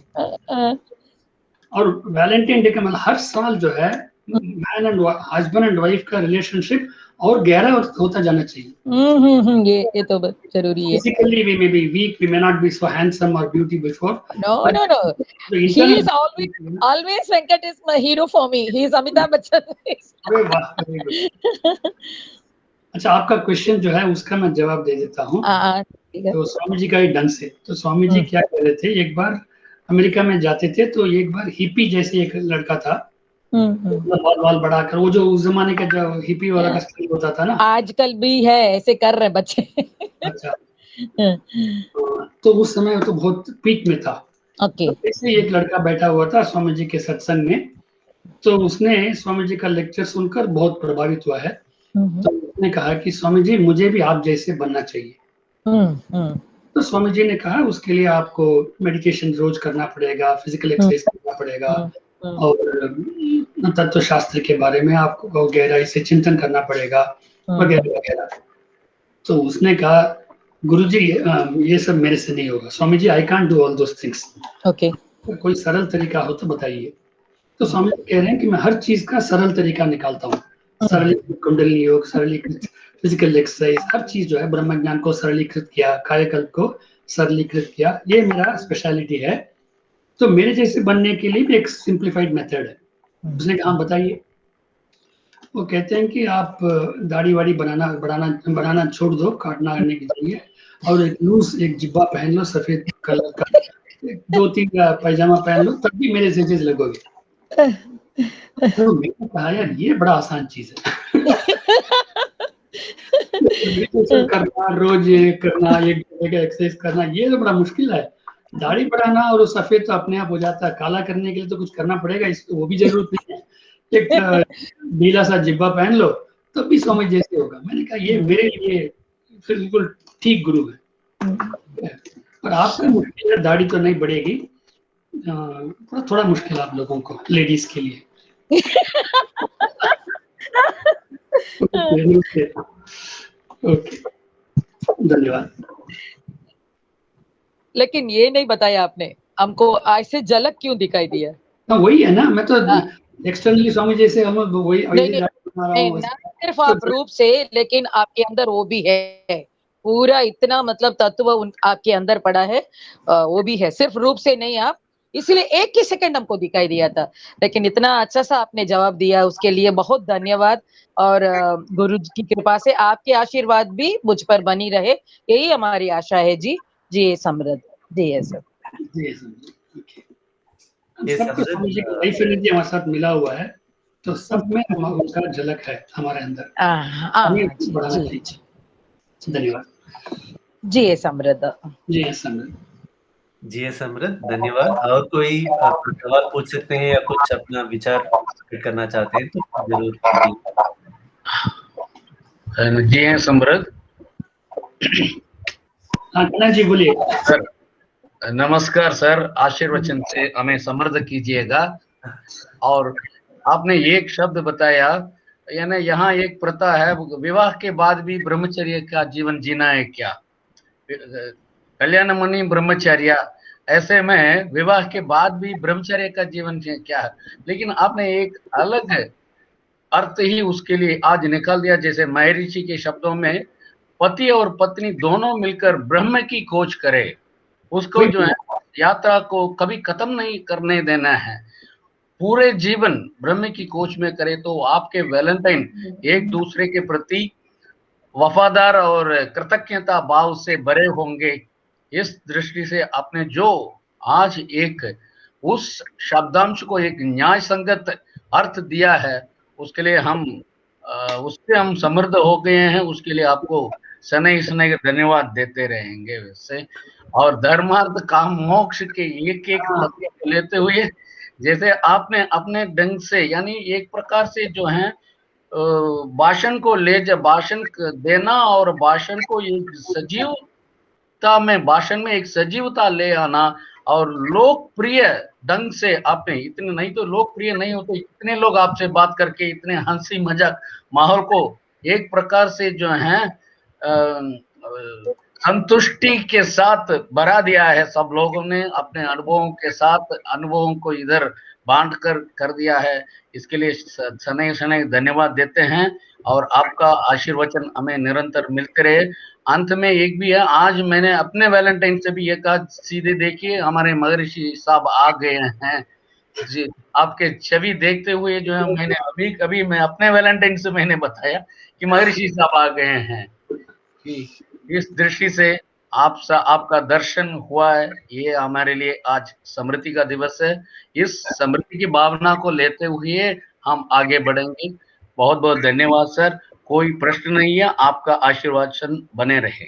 और वैलेंटाइन डे का मतलब हर साल जो है man and husband and wife का रिलेशनशिप और गहरा होता जाना चाहिए। ये तो जरूरी है। Physically we may be weak, we may not be so handsome or beauty before, No, but no, no. the He internal is always Venkat is my hero for me. He is Amitabh Bachchan. अरे वाह, very good. अच्छा, आपका question जो है उसका मैं जवाब दे देता हूँ। ठीक है। तो स्वामी जी का ही ढंग से, तो स्वामी जी क्या कह रहे थे, एक बार अमेरिका में जाते थे तो एक बार हिप्पी जैसे एक लड़का था, बाल बाल बढ़ाकर, वो जो उस जमाने का जो हिप्पी वाला का स्टाइल होता था ना, आजकल भी है ऐसे कर रहे बच्चे। अच्छा, तो उस समय तो बहुत पीक में था। ओके। तो ऐसे ही एक लड़का बैठा हुआ था स्वामी जी के सत्संग में, तो उसने स्वामी जी का लेक्चर सुनकर बहुत प्रभावित हुआ है। तो उसने कहा कि स्वामी जी मुझे भी आप जैसे बनना चाहिए। तो स्वामी जी ने कहा उसके लिए आपको मेडिटेशन रोज करना पड़ेगा, फिजिकल एक्सरसाइज करना पड़ेगा, और तत्व शास्त्र के बारे में आपको गहराई से चिंतन करना पड़ेगा, वगैरह वगैरह। तो उसने कहा गुरुजी ये सब मेरे से नहीं होगा, Swami ji I can't do all those things. Okay. कोई सरल तरीका हो तो बताइए। तो स्वामी जी कह रहे हैं कि मैं हर चीज का सरल तरीका निकालता हूँ। सरलीकृत कुंडली योग, सरलीकृत फिजिकल एक्सरसाइज, हर चीज जो है, ब्रह्म ज्ञान को सरलीकृत किया, कायाकल्प को सरलीकृत किया, ये मेरा स्पेशलिटी है। तो मेरे जैसे बनने के लिए भी एक सिंप्लीफाइड मेथड है। उसने कहा बताइए। वो कहते हैं कि आप दाढ़ी वाड़ी बनाना छोड़ दो, काटना नहीं चाहिए, और एक लूज एक जिब्बा पहन लो सफेद कलर का, 2-3 पैजामा पहन लो, तब भी मेरे जैसे लगोगे। तो मैंने कहा यार ये बड़ा आसान चीज है। मेडिटेशन करना, रोज ये करना, एक जगह एक्सरसाइज करना, ये तो बड़ा मुश्किल है। दाढ़ी बढ़ाना और वो सफेद तो अपने आप हो जाता है, काला करने के लिए तो कुछ करना पड़ेगा, इसको वो भी जरूरत नहीं है। एक ढीला सा जिब्बा पहन लो तो भी समझ जैसे होगा। मैंने कहा ये मेरे लिए बिल्कुल ठीक गुरु है। और आपका मुश्किल है, दाढ़ी तो नहीं बढ़ेगी, थोड़ा मुश्किल आप लोगों को, लेडीज के लिए। ओके, धन्यवाद। लेकिन ये नहीं बताया आपने हमको ऐसे झलक क्यों दिखाई दिया? हाँ वही है ना, मैं तो एक्सटर्नली स्वामी जैसे हम वही नहीं, ना सिर्फ आप रूप से, लेकिन आपके अंदर वो भी है पूरा, इतना मतलब तत्व आपके अंदर पड़ा है, वो भी है, सिर्फ रूप से नहीं आप इसलिए एक ही सेकंड हमको दिखाई दिया था, लेकिन इतना अच्छा सा आपने जवाब दिया, उसके लिए बहुत धन्यवाद। और गुरु की कृपा से आपके आशीर्वाद भी मुझ पर बनी रहे, यही हमारी आशा है जी। जी समृद्ध, जी सर। जी समृद्ध, ओके। हम ये सबको स्वामी जी की लाइफ एनर्जी हमारे साथ मिला हुआ है, तो सब में उनका झलक है हमारे अंदर, हमें जी बढ़ाना जी चाहिए। धन्यवाद। जी समृद्ध। जी समृद्ध। जी समृद्ध, धन्यवाद। और कोई सवाल पूछ सकते हैं या कुछ अपना विचार प्रकट करना चाहते हैं तो जरूर कीजिए। जी हैं समृद्ध। हाँ कन्हैया जी बोलिए। सर नमस्कार सर, आशीर्वचन से हमें समृद्ध कीजिएगा। और आपने एक शब्द बताया, यानी यहाँ एक प्रथा है, विवाह के बाद भी ब्रह्मचर्य का जीवन जीना है क्या, कल्याण मुनि ब्रह्मचर्य, ऐसे में विवाह के बाद भी ब्रह्मचर्य का जीवन क्या है। लेकिन आपने एक अलग अर्थ ही उसके लिए आज निकाल दिया, जैसे महर्षि के शब्दों में पति और पत्नी दोनों मिलकर ब्रह्म की खोज करे, उसको जो है यात्रा को कभी खत्म नहीं करने देना है, पूरे जीवन ब्रह्म की खोज में करे, तो आपके वैलेंटाइन एक दूसरे के प्रति वफादार और कृतज्ञता भाव से भरे होंगे। इस दृष्टि से आपने जो आज एक उस शब्दांश को एक न्याय संगत अर्थ दिया है, उसके लिए हम उससे हम समृद्ध हो गए हैं, उसके लिए आपको सनई सनई धन्यवाद देते रहेंगे वैसे। और धर्मार्थ काम मोक्ष के एक एक तत्व को लेते हुए, जैसे आपने अपने ढंग से, यानी एक प्रकार से जो है भाषण को भाषण देना और भाषण को एक सजीवता में, भाषण में एक सजीवता ले आना, और लोकप्रिय ढंग से आपने, इतने नहीं तो लोकप्रिय नहीं होते, इतने लोग आपसे बात करके इतने हंसी मजाक माहौल को एक प्रकार से जो है संतुष्टि के साथ भरा दिया है। सब लोगों ने अपने अनुभवों के साथ अनुभवों को इधर बांट कर दिया है, इसके लिए सनई सनई धन्यवाद देते हैं। और आपका आशीर्वचन हमें निरंतर मिलते रहे। अंत में एक भी है, आज मैंने अपने वैलेंटाइन से भी ये कहा, सीधे देखिए हमारे महर्षि साहब आ गए हैं जी, आपके छवि देखते हुए जो है, मैंने अभी कभी मैं अपने वैलेंटाइन से मैंने बताया कि महर्षि साहब आ गए हैं, कि इस दृष्टि से आपका दर्शन हुआ है, ये हमारे लिए आज समृद्धि का दिवस है। इस समृद्धि की भावना को लेते हुए हम आगे बढ़ेंगे। बहुत बहुत धन्यवाद सर, कोई प्रश्न नहीं है, आपका आशीर्वाद बने रहे।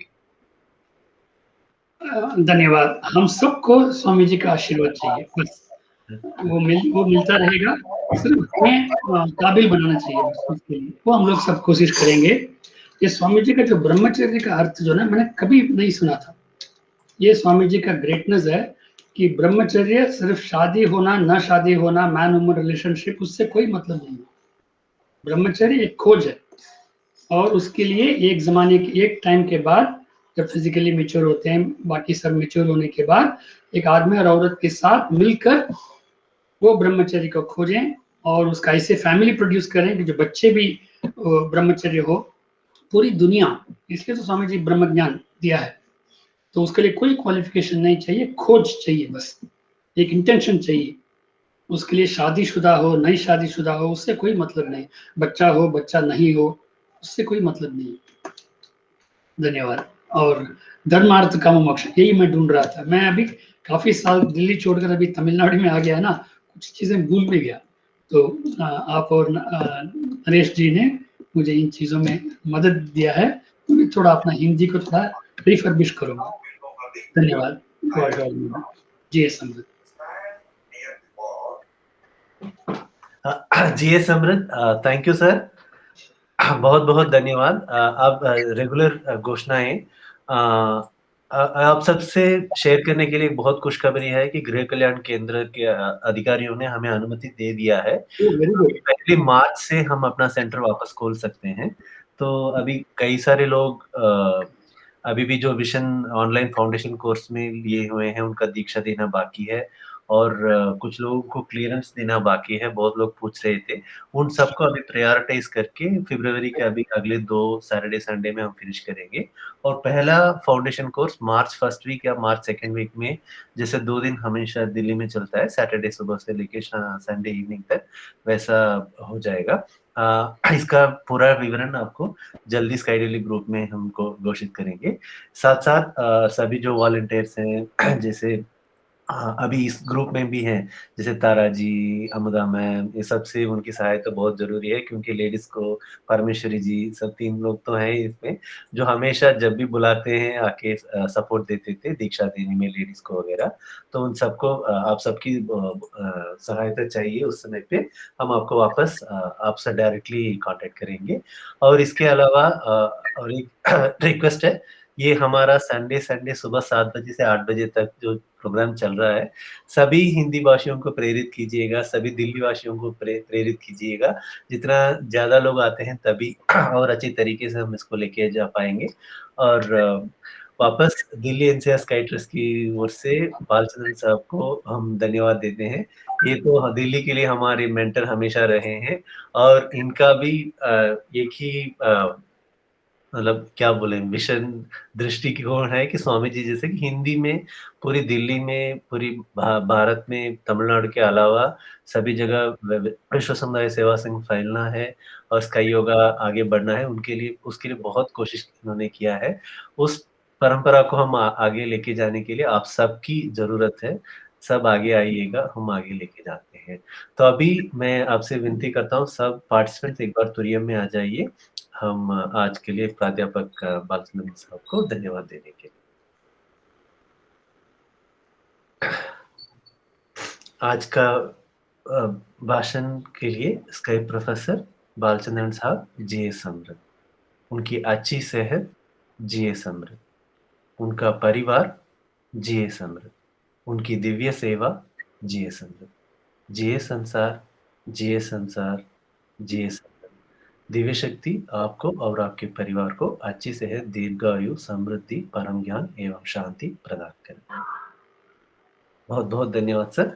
धन्यवाद। हम सबको स्वामी जी का आशीर्वाद चाहिए, बस वो मिलता रहेगा, सिर्फ हमें काबिल बनाना चाहिए बस उसके लिए, वो हम लोग सब कोशिश करेंगे। ये स्वामी जी का जो ब्रह्मचर्य का अर्थ जो ना, मैंने कभी नहीं सुना था। ये स्वामी जी का ग्रेटनेस है कि ब्रह्मचर्य सिर्फ शादी होना, ना शादी होना, मैन वुमन रिलेशनशिप, उससे कोई मतलब नहीं है। ब्रह्मचर्य एक खोज है, और उसके लिए एक जमाने के, एक टाइम के बाद, जब फिजिकली मेच्योर होते हैं, बाकी सब मेच्योर होने के बाद, एक आदमी और औरत के साथ मिलकर वो ब्रह्मचर्य को खोजें और उसका ऐसे फैमिली प्रोड्यूस करें कि जो बच्चे भी ब्रह्मचर्य हो। पूरी दुनिया, इसलिए तो स्वामी जी ब्रह्म ज्ञान दिया है, तो उसके लिए कोई क्वालिफिकेशन नहीं चाहिए, खोज चाहिए, बस एक इंटेंशन चाहिए। उसके लिए शादीशुदा हो, नहीं शादीशुदा हो, उससे कोई मतलब नहीं, बच्चा हो, बच्चा नहीं हो, उससे कोई मतलब नहीं। धन्यवाद। और धर्मार्थ काम मोक्ष, यही मैं ढूंढ रहा था। मैं अभी काफी साल दिल्ली छोड़कर अभी तमिलनाडु में आ गया ना, कुछ चीजें भूल भी गया, तो आप और नरेश जी ने मुझे इन चीजों में मदद दिया है, तो मैं थोड़ा अपना हिंदी को थोड़ा रिफर्बिश करूंगा। धन्यवाद। जी समृद्ध। जी समृद्ध, थैंक यू सर, बहुत बहुत धन्यवाद। अब रेगुलर घोषणाएं आप सबसे शेयर करने के लिए बहुत खुशखबरी है कि गृह कल्याण केंद्र के अधिकारियों ने हमें अनुमति दे दिया है। पहली मार्च से हम अपना सेंटर वापस खोल सकते हैं। तो अभी कई सारे लोग अभी भी जो विजन ऑनलाइन फाउंडेशन कोर्स में लिए हुए हैं, उनका दीक्षा देना बाकी है, और कुछ लोगों को क्लियरेंस देना बाकी है, बहुत लोग पूछ रहे थे। उन सबको अभी प्रायोरिटाइज़ करके फरवरी के अभी अगले 2 सैटरडे, संडे में हम फिनिश करेंगे और पहला फाउंडेशन कोर्स मार्च 1st वीक या मार्च 2nd वीक में, जैसे 2 दिन हमेशा दिल्ली में चलता है, सैटरडे सुबह से लेके संडे इवनिंग तक, वैसा हो जाएगा। इसका पूरा विवरण आपको जल्दी स्काई डेली ग्रुप में हमको घोषित करेंगे। साथ-साथ सभी जो वॉलंटियर्स हैं जैसे अभी इस ग्रुप में भी हैं, जैसे तारा जी, अमुदा मैम, ये सबसे उनकी सहायता बहुत ज़रूरी है क्योंकि लेडीज़ को परमेश्वरी जी, सब 3 लोग तो हैं ही इसमें, जो हमेशा जब भी बुलाते हैं आके सपोर्ट देते थे दीक्षा देने में लेडीज़ को वगैरह। तो उन सबको आप सबकी सहायता चाहिए उस समय पे, हम आपको वापस आपसे डायरेक्टली कॉन्टैक्ट करेंगे। और इसके अलावा और एक रिक्वेस्ट है, ये हमारा संडे सुबह 7 बजे से 8 बजे तक जो प्रोग्राम चल रहा है, सभी हिंदी भाषियों को प्रेरित कीजिएगा, सभी दिल्ली वासियों को प्रेरित कीजिएगा। जितना ज़्यादा लोग आते हैं तभी और अच्छी तरीके से हम इसको लेके जा पाएँगे और वापस दिल्ली एनसीआर स्काई ट्रस्ट की ओर से बालचंद्रन साहब को हम धन्यवाद देते हैं। ये तो दिल्ली के लिए हमारे मेंटर हमेशा रहे हैं और इनका भी एक ही मतलब क्या बोले मिशन दृष्टिकोण है कि स्वामी जी जैसे कि हिंदी में पूरी दिल्ली में, पूरी भारत में, तमिलनाडु के अलावा सभी जगह विश्व समुदाय सेवा संघ फैलना है और स्काई योगा आगे बढ़ना है, उनके लिए उसके लिए बहुत कोशिश उन्होंने किया है। उस परंपरा को हम आगे लेके जाने के लिए आप सबकी ज़रूरत है। सब आगे आइएगा, हम आगे लेके जाते हैं। तो अभी मैं आपसे विनती करता हूँ सब पार्टिसिपेंट्स एक बार तुरियम में आ जाइए। हम आज के लिए प्राध्यापक बालचंद्रन साहब को धन्यवाद देने के लिए। आज का भाषण के लिए स्काई प्रोफेसर बालचंद्रन साहब जिए समृद्ध, उनकी अच्छी सेहत जिए समृद्ध, उनका परिवार जिए समृद्ध, उनकी दिव्य सेवा जिए समृद्ध, जिए संसार, जिए संसार, जिए समृद्ध। दिव्य शक्ति आपको और आपके परिवार को अच्छी सेहत, दीर्घायु, समृद्धि, परम ज्ञान एवं शांति प्रदान करें। बहुत-बहुत धन्यवाद सर।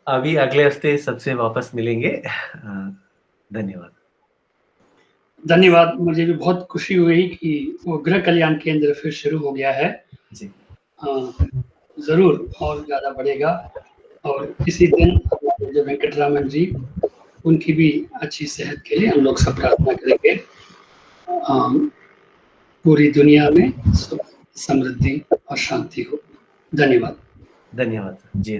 अभी अगले हफ्ते सबसे वापस मिलेंगे। धन्यवाद। धन्यवाद। मुझे भी बहुत खुशी हुई कि वो गृह कल्याण केंद्र फिर शुरू हो गया है। जी। ज़रूर और ज़्यादा बढ़ेगा और इसी दिन हमारे जो वेंकटरामन जी, उनकी भी अच्छी सेहत के लिए हम लोग सब प्रार्थना करेंगे। पूरी दुनिया में सुख, समृद्धि और शांति हो। धन्यवाद। धन्यवाद सर। जी।